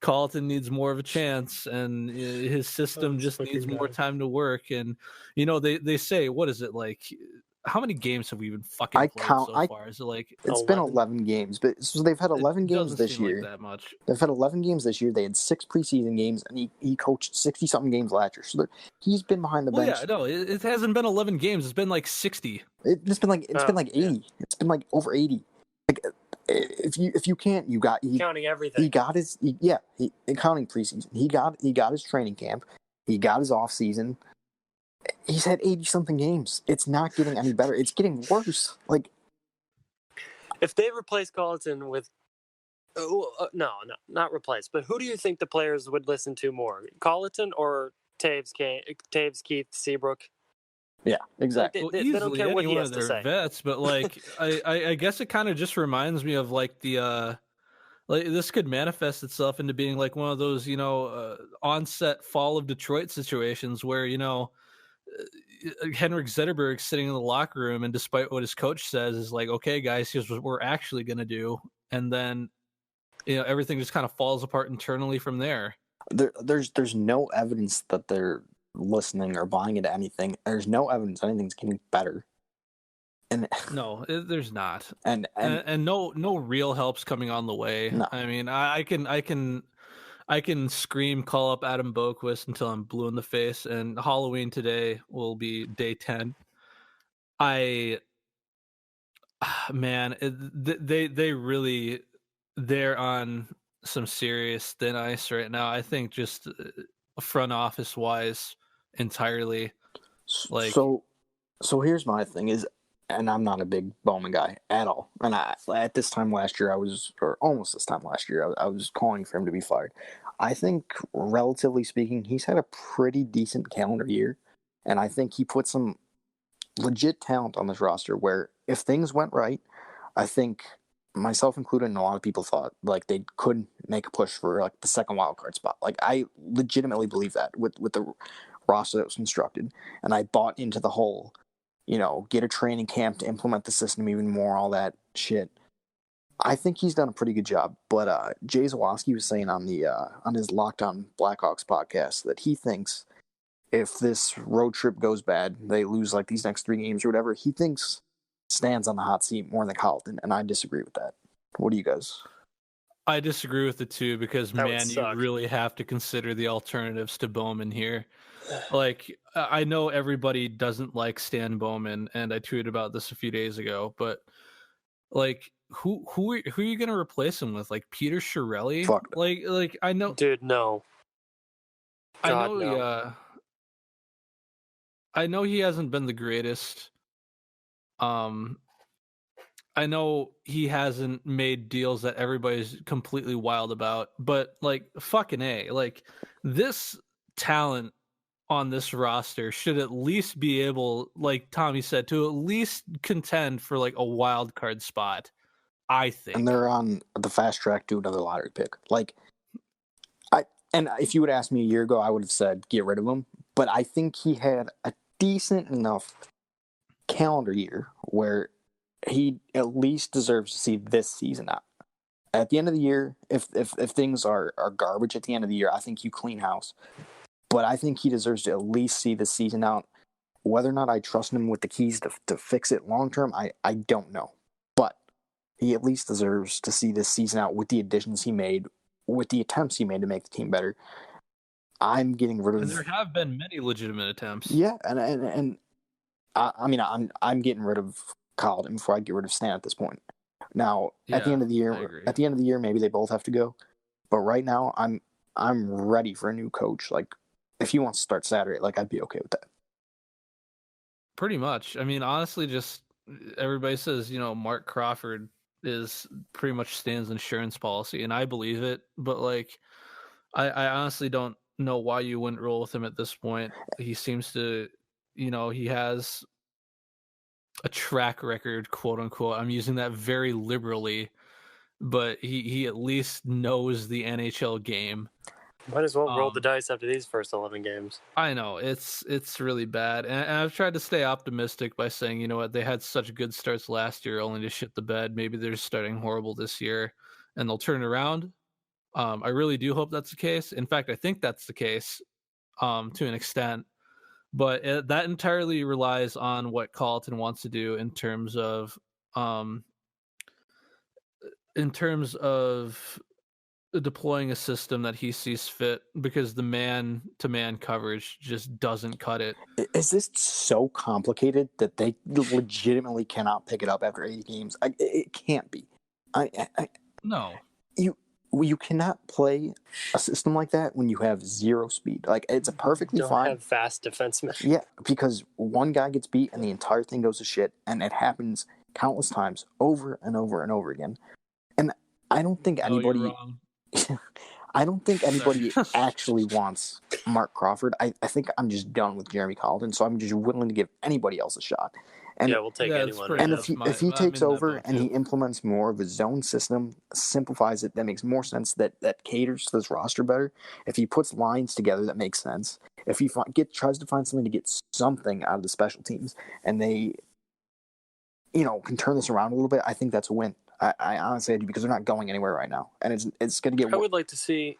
Carlton needs more of a chance and his system just needs more time to work. And you know, they say, what is it like? How many games have we even fucking played so far? Is it like it's 11? Been 11 games, but so they've had 11 games this year. Like that much. They've had 11 games this year. They had 6 preseason games, and he coached 60-something games last year. So he's been behind the bench. Yeah, no, it hasn't been 11 games. It's been like 60. It's been like 80. Yeah. It's been like over 80. Like, if you can't, counting everything. He got his counting preseason. He got his training camp. He got his off season. He's had 80-something games. It's not getting any better. It's getting worse. Like, if they replace Carlton with, no, not replace, but who do you think the players would listen to more, Carlton or Taves, Keith, Seabrook? Yeah, exactly. Well, easily they don't care what he has to say. Vets, but like, I guess it kind of just reminds me of like the like this could manifest itself into being like one of those, you know, onset fall of Detroit situations where, you know, Henrik Zetterberg sitting in the locker room, and despite what his coach says, is like, okay, guys, here's what we're actually going to do. And then, you know, everything just kind of falls apart internally from there. There's no evidence that they're listening or buying into anything. There's no evidence anything's getting better. And no, there's not. And no real help's coming on the way. No. I mean, I can scream, call up Adam Boquist until I'm blue in the face, and Halloween today will be day 10. They really, they're on some serious thin ice right now. I think just front office wise entirely. Like, so here's my thing is, and I'm not a big Bowman guy at all. And at this time last year, almost this time last year, I was calling for him to be fired. I think, relatively speaking, he's had a pretty decent calendar year. And I think he put some legit talent on this roster where if things went right, I think, myself included, and a lot of people thought like they could make a push for like the second wild card spot. Like, I legitimately believe that with the roster that was constructed. And I bought into the whole, you know, get a training camp to implement the system even more, all that shit. I think he's done a pretty good job. But Jay Zawoski was saying on his Locked On Blackhawks podcast that he thinks if this road trip goes bad, they lose like these next 3 games or whatever, he thinks stands on the hot seat more than Carlton, and I disagree with that. What do you guys? I disagree with it too, because man, you suck. really have to consider the alternatives to Bowman here. Like, I know everybody doesn't like Stan Bowman, and I tweeted about this a few days ago, but like, who are you going to replace him with? Like Peter Chiarelli? Fuck. Like I know, dude. No. God, no. I know he hasn't been the greatest. I know he hasn't made deals that everybody's completely wild about, but like, fucking A, like, this talent on this roster should at least be able, like Tommy said, to at least contend for like a wild card spot, I think. And they're on the fast track to another lottery pick. Like, and if you would ask me a year ago, I would have said get rid of him. But I think he had a decent enough calendar year where he at least deserves to see this season out. At the end of the year, if things are garbage at the end of the year, I think you clean house. But I think he deserves to at least see this season out. Whether or not I trust him with the keys to fix it long term, I don't know. But he at least deserves to see this season out with the additions he made, with the attempts he made to make the team better. I'm getting rid of. And there have been many legitimate attempts. Yeah, and I mean, I'm getting rid of Colin before I get rid of Stan at this point. Now, at the end of the year, maybe they both have to go. But right now, I'm ready for a new coach. Like, if he wants to start Saturday, like, I'd be okay with that. Pretty much. I mean, honestly, just everybody says, Mark Crawford is pretty much Stan's insurance policy, and I believe it. But like, I honestly don't know why you wouldn't roll with him at this point. He seems to, he has a track record, quote unquote. I'm using that very liberally, but he at least knows the NHL game. Might as well roll the dice after these first 11 games. I know it's really bad, and I've tried to stay optimistic by saying, you know what, they had such good starts last year, only to shit the bed. Maybe they're starting horrible this year, and they'll turn it around. I really do hope that's the case. In fact, I think that's the case to an extent, but that entirely relies on what Colleton wants to do in terms of deploying a system that he sees fit, because the man-to-man coverage just doesn't cut it. Is this so complicated that they legitimately cannot pick it up after 80 games? It can't be. No. You cannot play a system like that when you have zero speed. Like, it's a perfectly fine. Don't have fast defensemen. Yeah, because one guy gets beat and the entire thing goes to shit, and it happens countless times over and over and over again. And I don't think anybody. You're wrong. I don't think anybody actually wants Mark Crawford. I think I'm just done with Jeremy Colleton, so I'm just willing to give anybody else a shot. And, we'll take anyone. And if he takes over and he implements more of his zone system, simplifies it, that makes more sense, that caters to this roster better. If he puts lines together, that makes sense. If he tries to find something to get something out of the special teams, and they, can turn this around a little bit, I think that's a win. I honestly do, because they're not going anywhere right now, and it's going to get. I would like to see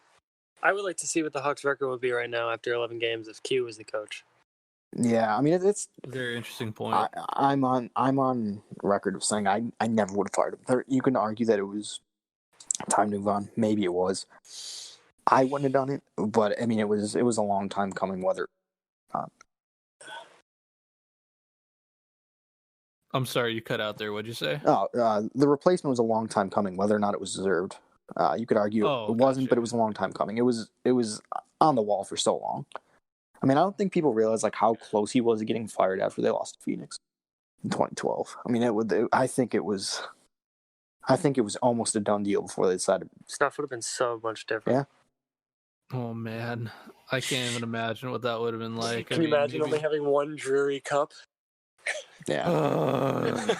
what the Hawks' record would be right now after 11 games if Q was the coach. Yeah, I mean it's very interesting point. I'm on record of saying I never would have fired him. You can argue that it was time to move on. Maybe it was. I wouldn't have done it, but I mean it was a long time coming. Whether I'm sorry, you cut out there. What'd you say? The replacement was a long time coming, whether or not it was deserved. You could argue it wasn't, but it was a long time coming. It was on the wall for so long. I mean, I don't think people realize like how close he was to getting fired after they lost to Phoenix in 2012. I mean, I think it was almost a done deal before they decided. Stuff would have been so much different. Yeah. Oh man, I can't even imagine what that would have been like. Can you imagine only having one Drury Cup? Yeah.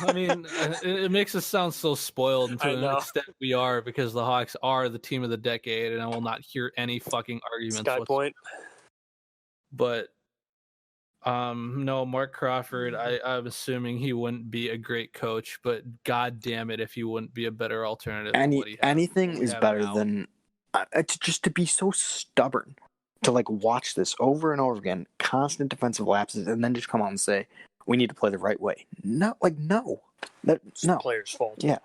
I mean, it makes us sound so spoiled, and to an extent we are, because the Hawks are the team of the decade, and I will not hear any fucking arguments. Sky Point. But no, Mark Crawford, I'm assuming he wouldn't be a great coach, but god damn it if he wouldn't be a better alternative. Anything is better than just to be so stubborn, to like watch this over and over again, constant defensive lapses, and then just come out and say we need to play the right way. No. That's the player's fault. Yeah.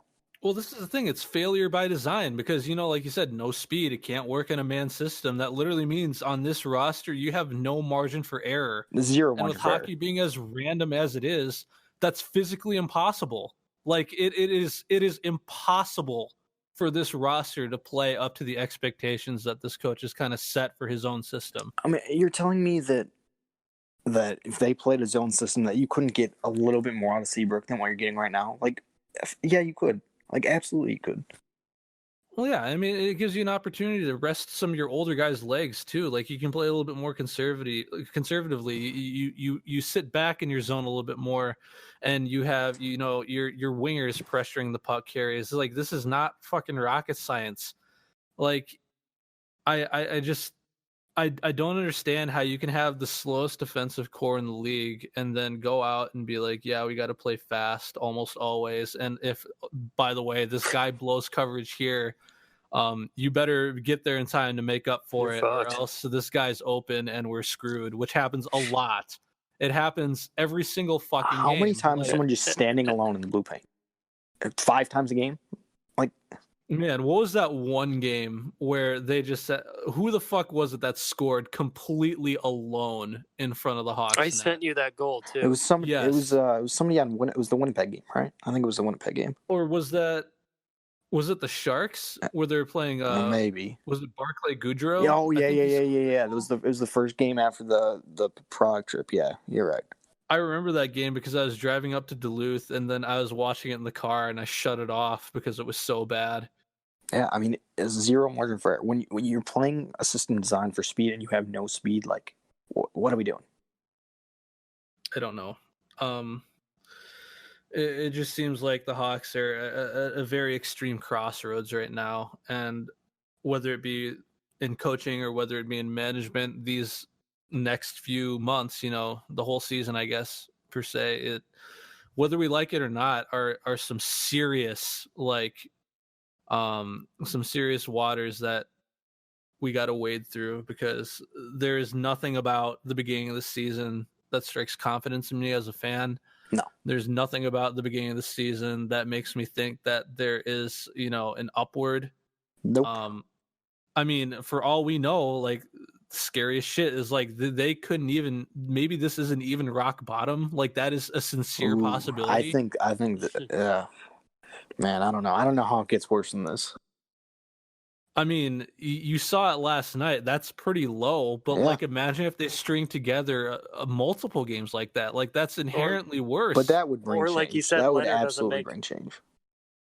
Well, this is the thing. It's failure by design, because, like you said, no speed. It can't work in a man system. That literally means on this roster, you have no margin for error. Zero margin for error. And with hockey being as random as it is, that's physically impossible. Like, it is impossible for this roster to play up to the expectations that this coach has kind of set for his own system. I mean, you're telling me that if they played a zone system that you couldn't get a little bit more out of Seabrook than what you're getting right now? Like, yeah, you could. Like, absolutely you could. Well, yeah, I mean, it gives you an opportunity to rest some of your older guys' legs, too. Like, you can play a little bit more conservatively. You sit back in your zone a little bit more, and you have, your wingers pressuring the puck carriers. Like, this is not fucking rocket science. Like, I don't understand how you can have the slowest defensive core in the league and then go out and be like, yeah, we got to play fast almost always. And if, by the way, this guy blows coverage here, you better get there in time to make up for it, or else this guy's open and we're screwed, which happens a lot. It happens every single fucking game. How many times is someone just standing alone in the blue paint? 5 times a game? Like, Man, what was that one game where they just said, who the fuck was it that scored completely alone in front of the Hawks I net? sent you that goal too. It was somebody. Yes. It was somebody on. It was the Winnipeg game, right? I think it was the Winnipeg game. Or was it the Sharks where they were playing? Maybe. Was it Barclay Goodrow? Oh yeah. It was the first game after the Prague trip. Yeah, you're right. I remember that game because I was driving up to Duluth and then I was watching it in the car and I shut it off because it was so bad. Yeah, I mean, it's zero margin for error. When you're playing a system designed for speed and you have no speed, like, what are we doing? I don't know. It just seems like the Hawks are at a very extreme crossroads right now, and whether it be in coaching or whether it be in management, these next few months, the whole season, I guess per se, whether we like it or not, are some serious some serious waters that we got to wade through, because there is nothing about the beginning of the season that strikes confidence in me as a fan. No. There's nothing about the beginning of the season that makes me think that there is, an upward. Nope. I mean, for all we know, like, scariest shit is like they couldn't even, maybe this isn't even rock bottom. Like, that is a sincere possibility. I think that man, I don't know how it gets worse than this. I mean, you saw it last night. That's pretty low, but Yeah. like, imagine if they string together multiple games like that. Like, that's inherently worse. But that would bring Or change. like you said, that would Leonard absolutely bring change.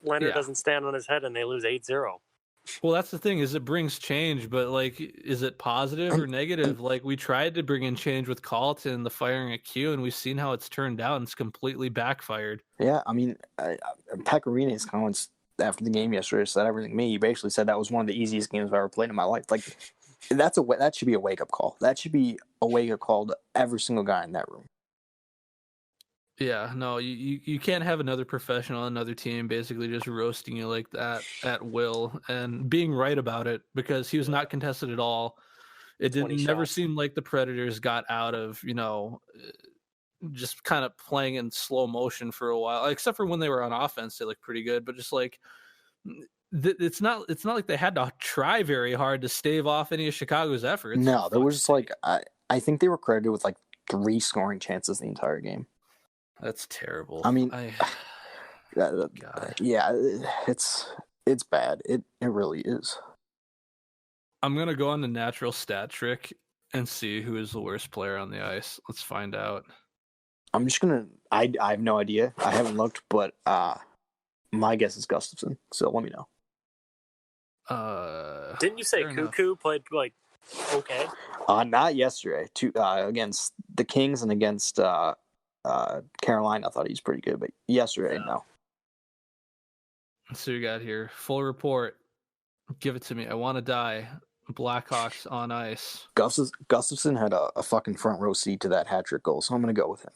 Leonard doesn't stand on his head and they lose 8-0. Well, that's the thing, is it brings change, but like, is it positive or negative? Like, we tried to bring in change with Colleton, the firing at Q, and we've seen how it's turned out, and it's completely backfired. Yeah, I mean, Pecorino's comments after the game yesterday said everything to me. He basically said that was one of the easiest games I've ever played in my life. Like, that should be a wake-up call. That should be a wake-up call to every single guy in that room. Yeah, no, you can't have another professional, another team basically just roasting you like that at will and being right about it, because he was not contested at all. It never seemed like the Predators got out of, just kind of playing in slow motion for a while, except for when they were on offense. They looked pretty good, but just like, it's not like they had to try very hard to stave off any of Chicago's efforts. No, there was like, I think they were credited with like 3 scoring chances the entire game. That's terrible. I mean, God. Yeah, it's bad. It really is. I'm gonna go on the natural stat trick and see who is the worst player on the ice. Let's find out. I'm just gonna. I have no idea. I haven't looked, but my guess is Gustafsson. So let me know. Didn't you say Cuckoo played like okay? Not yesterday. Against the Kings and against Carolina, I thought he was pretty good, but yesterday, no. Let's see what we got here. Full report. Give it to me. I want to die. Blackhawks on ice. Gustafsson had a fucking front row seat to that hat trick goal, so I'm gonna go with him.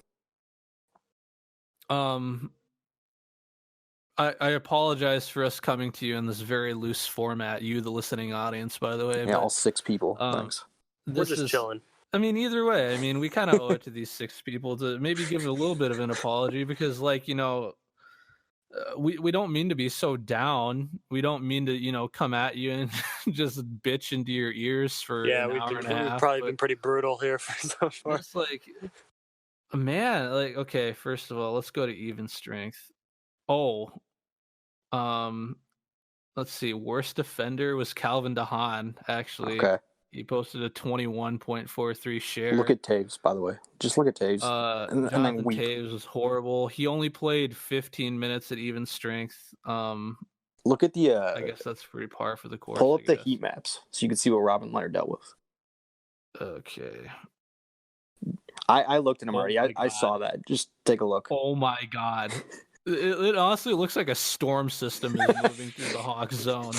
I apologize for us coming to you in this very loose format. You, the listening audience, by the way. Yeah, but, all 6 people. Thanks. We're just chilling. I mean, either way, we kind of owe it to these 6 people to maybe give it a little bit of an apology, because, like, we don't mean to be so down. We don't mean to, come at you and just bitch into your ears for an hour and a half. We've probably been pretty brutal here for so far. It's like, man, like, okay, first of all, let's go to even strength. Oh, let's see. Worst defender was Calvin DeHaan, actually. Okay. He posted a 21.43 share. Look at Taves, by the way. Just look at Taves. Jonathan Taves was horrible. He only played 15 minutes at even strength. Look at the. I guess that's pretty par for the course. Pull up the heat maps so you can see what Robin Leonard dealt with. Okay. I looked at him already. I saw that. Just take a look. Oh my God. It honestly looks like a storm system is moving through the Hawks zone.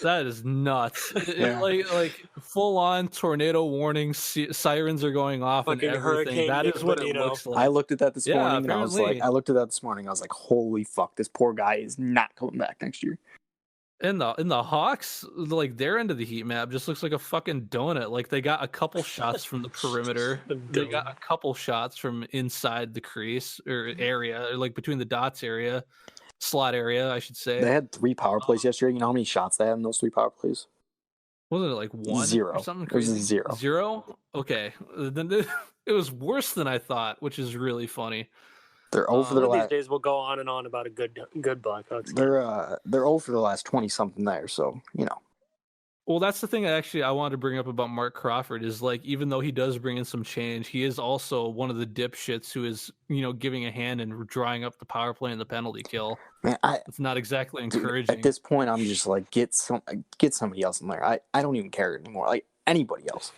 That is nuts. Yeah. Like full on tornado warning, sirens are going off fucking and everything. That is what it looks like. I looked at that this morning and apparently. I was like, holy fuck, this poor guy is not coming back next year. In the Hawks, like, their end of the heat map just looks like a fucking donut. Like, they got a couple shots from the perimeter. They got a couple shots from inside the crease or area, or like between the dots area. slot area, I should say. They had 3 power plays yesterday. You know how many shots they had in those 3 power plays? Wasn't it like 1 0. or something It was crazy? a 0. 0? Okay. Then it was worse than I thought, which is really funny. They're over One their of these last. days we'll go on and on about a good Blackhawks game. They're over the last 20 something there. So Well, that's the thing I wanted to bring up about Mark Crawford is like, even though he does bring in some change, he is also one of the dipshits who is, giving a hand and drawing up the power play and the penalty kill. Man, It's not exactly dude, encouraging. at this point, I'm just like, get somebody else in there. I don't even care anymore. Like anybody else.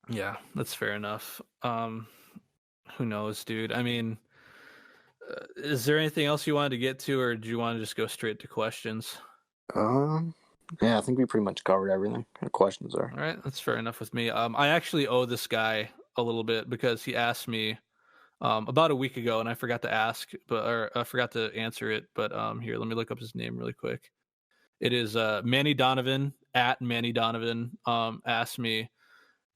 Yeah, that's fair enough. Who knows, dude? I mean, is there anything else you wanted to get to, or do you want to just go straight to questions? Yeah, I think we pretty much covered everything. The questions are. All right, that's fair enough with me. I actually owe this guy a little bit because he asked me about a week ago, and I forgot to I forgot to answer it. But here, let me look up his name really quick. It is Manny Donovan at Manny Donovan. Asked me,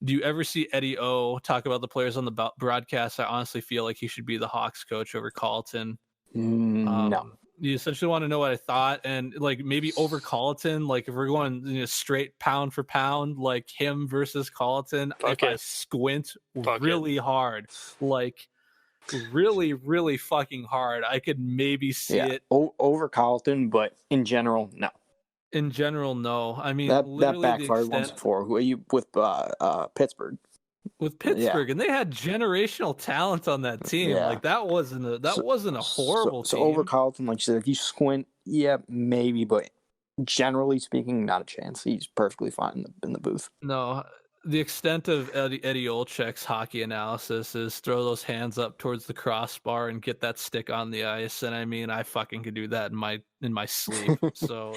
do you ever see Eddie O talk about the players on the broadcast? I honestly feel like he should be the Hawks coach over Colleton. No. You essentially want to know what I thought, and like maybe over Colleton, like if we're going straight pound for pound, like him versus Colleton, if I squint really hard, like really, really fucking hard, I could maybe see it over Carlton, but in general, no. In general, no. I mean, that backfired once before. Who are you with Pittsburgh? With Pittsburgh, and they had generational talent on that team. Yeah. Like that wasn't a horrible team. So over Carlton, like you said, if you squint, yeah, maybe, but generally speaking, not a chance. He's perfectly fine in the booth. No, the extent of Eddie Olczyk's hockey analysis is throw those hands up towards the crossbar and get that stick on the ice. And I mean, I fucking could do that in my sleep. So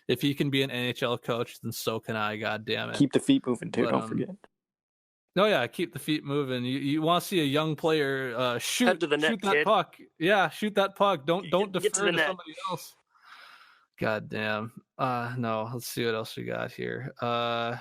if he can be an NHL coach, then so can I. God damn it! Keep the feet moving too. Don't forget. No, yeah, keep the feet moving. You want to see a young player shoot to the net, shoot that kid. puck. Yeah, shoot that puck. Don't defer to net. somebody else. God damn. No, let's see what else we got here. From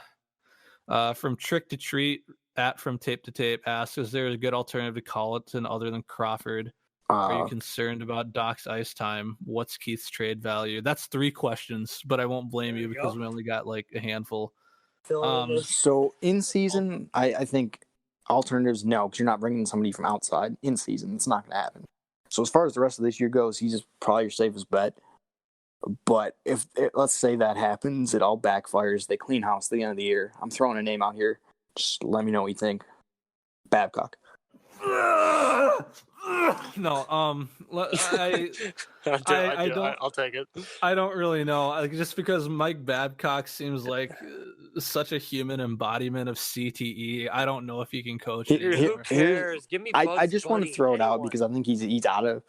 Trick to Treat at From Tape to Tape asks, is there a good alternative to Colleton other than Crawford? Are you concerned about Doc's ice time? What's Keith's trade value? That's 3 questions, but I won't blame you because we only got like a handful. So in season, I think alternatives, no, because you're not bringing somebody from outside in season. It's not going to happen. So as far as the rest of this year goes, he's probably your safest bet. But if let's say that happens, it all backfires. They clean house at the end of the year. I'm throwing a name out here. Just let me know what you think. Babcock. No, I don't. I'll take it. I don't really know. Like, just because Mike Babcock seems like such a human embodiment of CTE, I don't know if he can coach. Who cares? Give me. I just want to throw it out because I think he's out of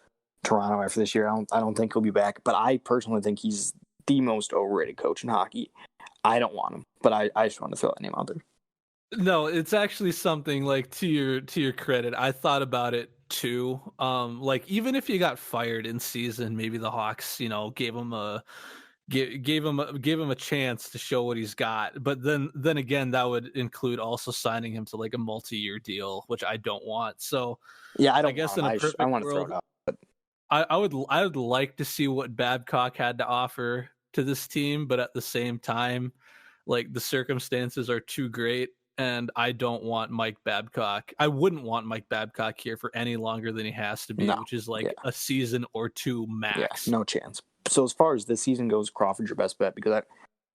Toronto after this year. I don't think he'll be back. But I personally think he's the most overrated coach in hockey. I don't want him, but I just want to throw that name out there. No, it's actually something like to your credit. I thought about it too. Like even if you got fired in season, maybe the Hawks, gave him a chance to show what he's got. But then again, that would include also signing him to like a multi-year deal, which I don't want. So yeah, I guess in a perfect I want to world, throw it out. But I would like to see what Babcock had to offer to this team, but at the same time, like the circumstances are too great. And I don't want Mike Babcock. I wouldn't want Mike Babcock here for any longer than he has to be, which is like a season or 2 max. Yeah, no chance. So as far as this season goes, Crawford's your best bet because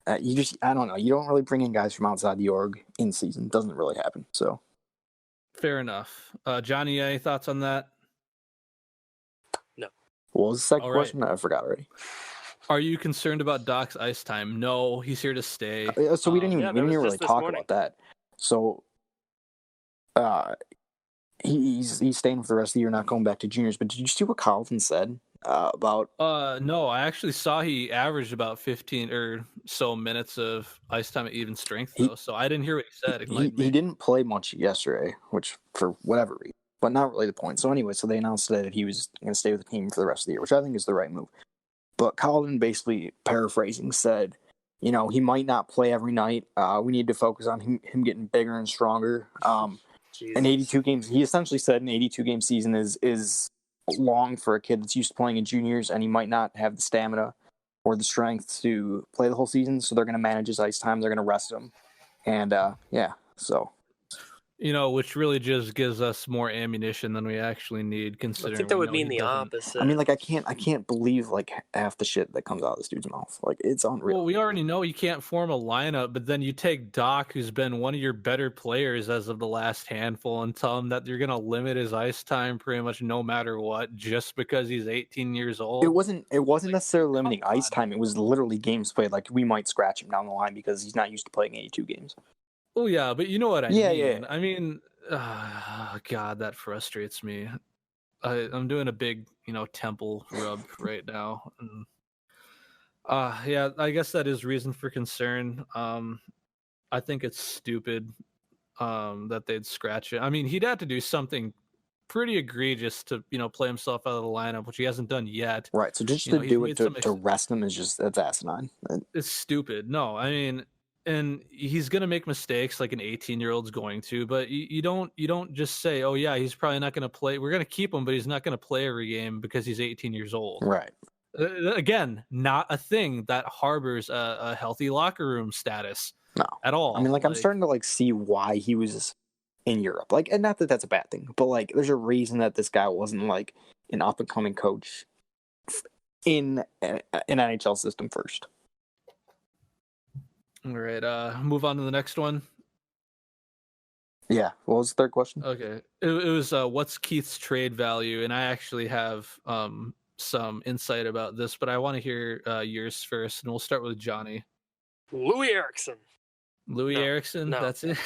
I don't know. You don't really bring in guys from outside the org in season. It doesn't really happen. So fair enough. Johnny, any thoughts on that? No. What was the second question? I forgot already. Are you concerned about Doc's ice time? No, he's here to stay. So we didn't even really talk about that. So, he's staying for the rest of the year, not going back to juniors. But did you see what Carlton said about? No, I actually saw he averaged about 15 or so minutes of ice time at even strength, though. So I didn't hear what he said. He didn't play much yesterday, which for whatever reason, but not really the point. So anyway, so they announced today that he was going to stay with the team for the rest of the year, which I think is the right move. But Carlton, basically paraphrasing, said, he might not play every night. We need to focus on him getting bigger and stronger. An 82 games. He essentially said an 82 game season is long for a kid that's used to playing in juniors, and he might not have the stamina or the strength to play the whole season. So they're going to manage his ice time. They're going to rest him, and so. Which really just gives us more ammunition than we actually need, considering I think that we would know mean he the doesn't. opposite. I mean, like I can't believe like half the shit that comes out of this dude's mouth. Like it's unreal. Well, we already know you can't form a lineup, but then you take Doc, who's been one of your better players as of the last handful, and tell him that you're going to limit his ice time pretty much no matter what, just because he's 18 years old. It wasn't necessarily limiting ice time. It was literally games played. Like we might scratch him down the line because he's not used to playing 82 games. Oh yeah, but you know what I mean. Yeah. I mean, God, that frustrates me. I'm doing a big, temple rub right now. And, yeah, I guess that is reason for concern. I think it's stupid that they'd scratch it. I mean, he'd have to do something pretty egregious to, play himself out of the lineup, which he hasn't done yet. Right. So just to do it to rest him is that's asinine. It's stupid. No, I mean, and he's gonna make mistakes like an 18-year-old's going to, but you don't just say, oh yeah, he's probably not gonna play. We're gonna keep him, but he's not gonna play every game because he's 18 years old. Right. Again, not a thing that harbors a healthy locker room status. No. At all. I mean, I'm starting to see why he was in Europe. And not that that's a bad thing, but there's a reason that this guy wasn't an up and coming coach in an NHL system first. All right, move on to the next one. Yeah, what was the third question? Okay, it was what's Keith's trade value, and I actually have some insight about this, but I want to hear yours first, and we'll start with Johnny. Louis Eriksson. Eriksson, no. That's it.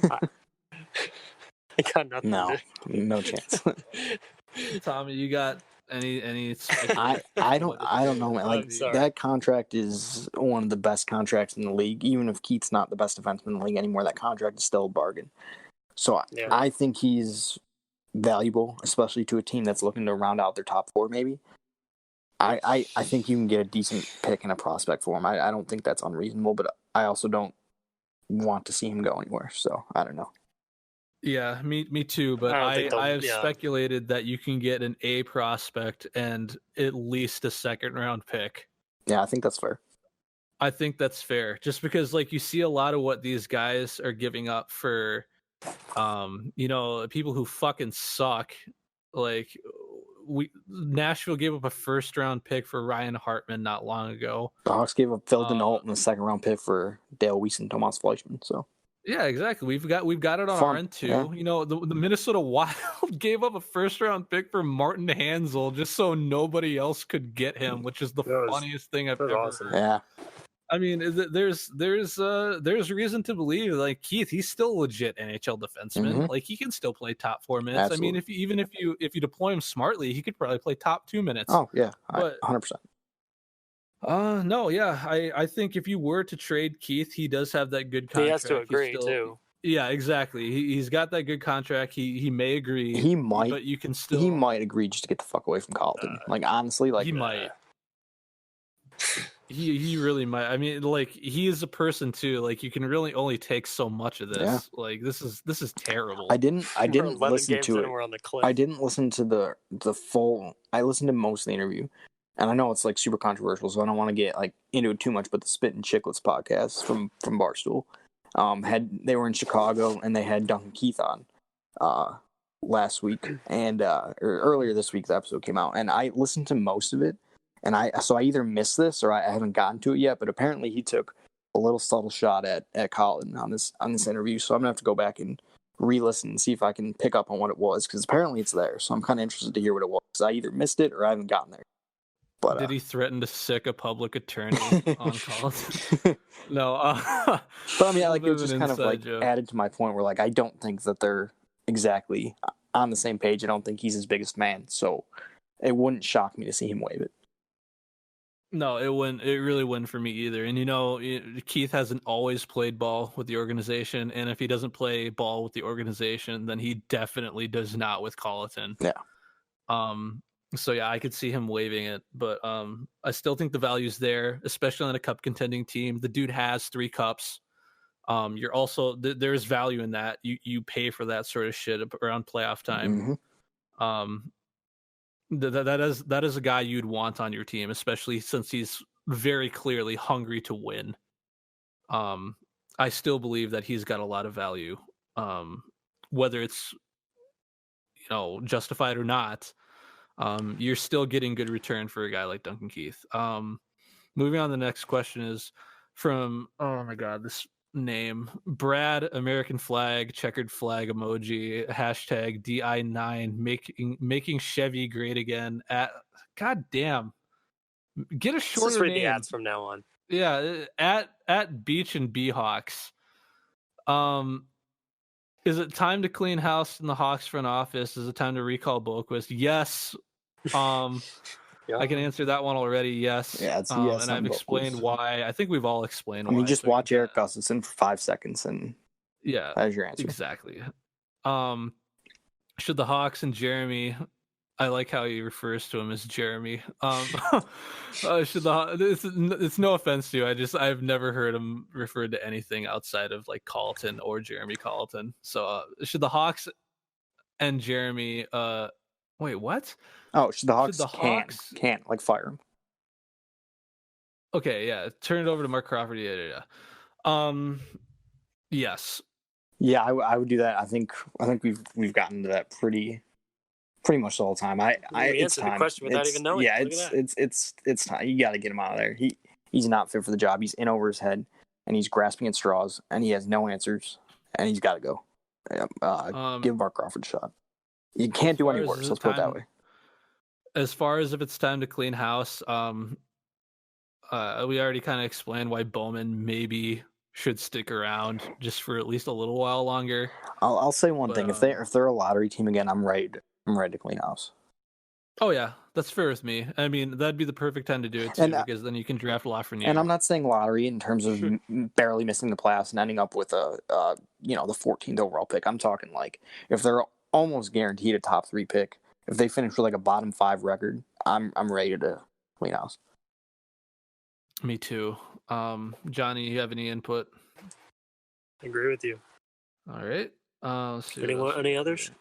I got nothing. No chance. Tommy, you got any? I don't know, man. That contract is one of the best contracts in the league. Even if Keith's not the best defenseman in the league anymore, that contract is still a bargain. So yeah. I think he's valuable, especially to a team that's looking to round out their top four. Maybe. I think you can get a decent pick and a prospect for him. I don't think that's unreasonable, but I also don't want to see him go anywhere. So I don't know. Yeah, me too. But I have speculated that you can get an A prospect and at least a second round pick. Yeah, I think that's fair. I think that's fair. Just because you see a lot of what these guys are giving up for people who fucking suck. Nashville gave up a first round pick for Ryan Hartman not long ago. The Hawks gave up Phil Denault and a second round pick for Dale Weiss and Tomas Fleischmann. So yeah, exactly. We've got it on our end too. Yeah. The Minnesota Wild gave up a first round pick for Martin Hansel just so nobody else could get him, which is the funniest thing I've ever heard. Yeah. I mean, there's reason to believe Keith, he's still a legit NHL defenseman. Mm-hmm. He can still play top 4 minutes. Absolutely. I mean, if you deploy him smartly, he could probably play top 2 minutes. Oh yeah, but 100%. No, yeah, I think if you were to trade Keith, he does have that good contract. He has to agree too. Yeah, exactly. He's got that good contract. He may agree. He might, but you can still. He might agree just to get the fuck away from Colleton. Honestly, he might. He really might. I mean, he is a person too. You can really only take so much of this. Yeah. This is terrible. I didn't listen to it. We're on the cliff. I didn't listen to the full. I listened to most of the interview, and I know it's super controversial, so I don't want to get into it too much. But the Spit and Chicklets podcast from Barstool, they were in Chicago and they had Duncan Keith on last week and or earlier this week. The episode came out, and I listened to most of it. And I either missed this or I haven't gotten to it yet, but apparently he took a little subtle shot at Colin on this interview. So I'm gonna have to go back and re-listen and see if I can pick up on what it was, because apparently it's there. So I'm kind of interested to hear what it was. I either missed it or I haven't gotten there. But did he threaten to sick a public attorney on Colin? No. But I mean, it was just kind of added to my point where I don't think that they're exactly on the same page. I don't think he's his biggest fan, so it wouldn't shock me to see him waive it. No, it wouldn't. It really wouldn't for me either. And Keith hasn't always played ball with the organization, and if he doesn't play ball with the organization, then he definitely does not with Colleton. Yeah. So yeah, I could see him waiving it, but I still think the value's there, especially on a cup contending team. The dude has 3 cups. You're also there's value in that. You pay for that sort of shit around playoff time. Mhm. That is a guy you'd want on your team, especially since he's very clearly hungry to win. I still believe that he's got a lot of value, whether it's justified or not. You're still getting good return for a guy like Duncan Keith. Moving on, the next question is from, oh my god, this name, Brad, American flag, checkered flag emoji, hashtag DI9, making Chevy great again. God damn, get a Let's shorter just read name. the ads from now on. Yeah, at Beach and Beehawks. Is it time to clean house in the Hawks front office? Is it time to recall Boquist? Yes. Yeah. I can answer that one already. Yes. Yeah, it's yes and on I've explained Boquist. why. I think we've all explained I why. mean, just so we watch can Eric Gustafson for 5 seconds, and yeah, that is your answer. exactly. Should the Hawks and Jeremy? I like how he refers to him as Jeremy. Should it's no offense to you. I've never heard him referred to anything outside of like Carlton or Jeremy Carlton. So should the Hawks and Jeremy? Wait, what? Oh, should the Hawks can like fire him? Okay, yeah. Turn it over to Mark Crawford. Yeah. Yes. Yeah, I would do that. I think we've gotten to that pretty much the whole time. We it's answered time. the question without even knowing. Yeah, Look at that. it's time. You got to get him out of there. He's not fit for the job. He's in over his head, and he's grasping at straws, and he has no answers, and he's got to go. Give Mark Crawford a shot. You can't do any worse. Let's put it that way. As far as if it's time to clean house, we already kind of explained why Bowman maybe should stick around just for at least a little while longer. I'll say one thing: if they're a lottery team again, I'm ready to clean house. Oh yeah, that's fair with me. I mean, that'd be the perfect time to do it too, because then you can draft Lafreniere. And I'm not saying lottery in terms of barely missing the playoffs and ending up with the 14th overall pick. I'm talking like if they're almost guaranteed a top 3 pick, if they finish with like a bottom 5 record, I'm ready to clean house. Me too. Johnny, you have any input? I agree with you. All right. Let's see any others?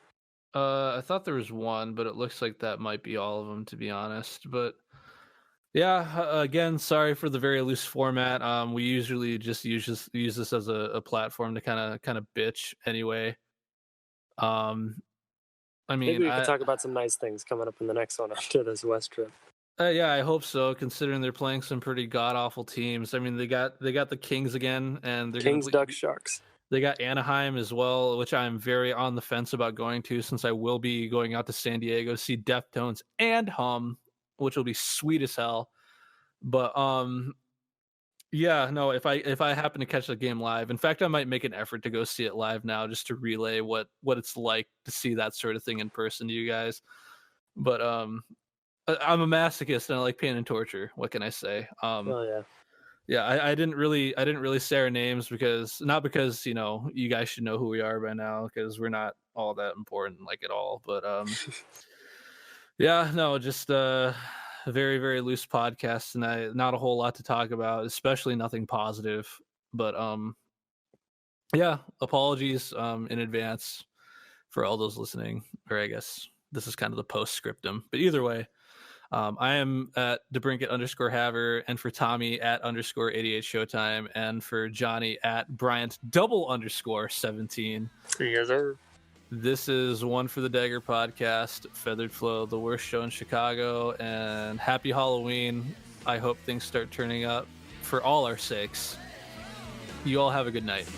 I thought there was one, but it looks like that might be all of them, to be honest. But yeah, again, sorry for the very loose format. We usually just use this as a platform to kind of bitch anyway. I mean, maybe we could talk about some nice things coming up in the next one after this West trip. Yeah, I hope so. Considering they're playing some pretty god awful teams. I mean, they got the Kings again, and they're Kings, Ducks, Sharks. They got Anaheim as well, which I'm very on the fence about going to, since I will be going out to San Diego to see Deftones and Hum, which will be sweet as hell. But yeah, no, if I happen to catch the game live, in fact, I might make an effort to go see it live now, just to relay what it's like to see that sort of thing in person to you guys. But I'm a masochist and I like pain and torture. What can I say? Oh yeah. Yeah, I didn't really say our names not because you guys should know who we are by now, because we're not all that important like at all. But yeah, no, just a very, very loose podcast tonight. Not a whole lot to talk about, especially nothing positive. But yeah, apologies in advance for all those listening. Or I guess this is kind of the postscriptum. But either way. I am at DeBrinket_Haver, and for Tommy at _88 Showtime, and for Johnny at Bryant _17. Yes, sir. This is One for the Dagger podcast, Feathered Flow, the worst show in Chicago, and happy Halloween. I hope things start turning up for all our sakes. You all have a good night.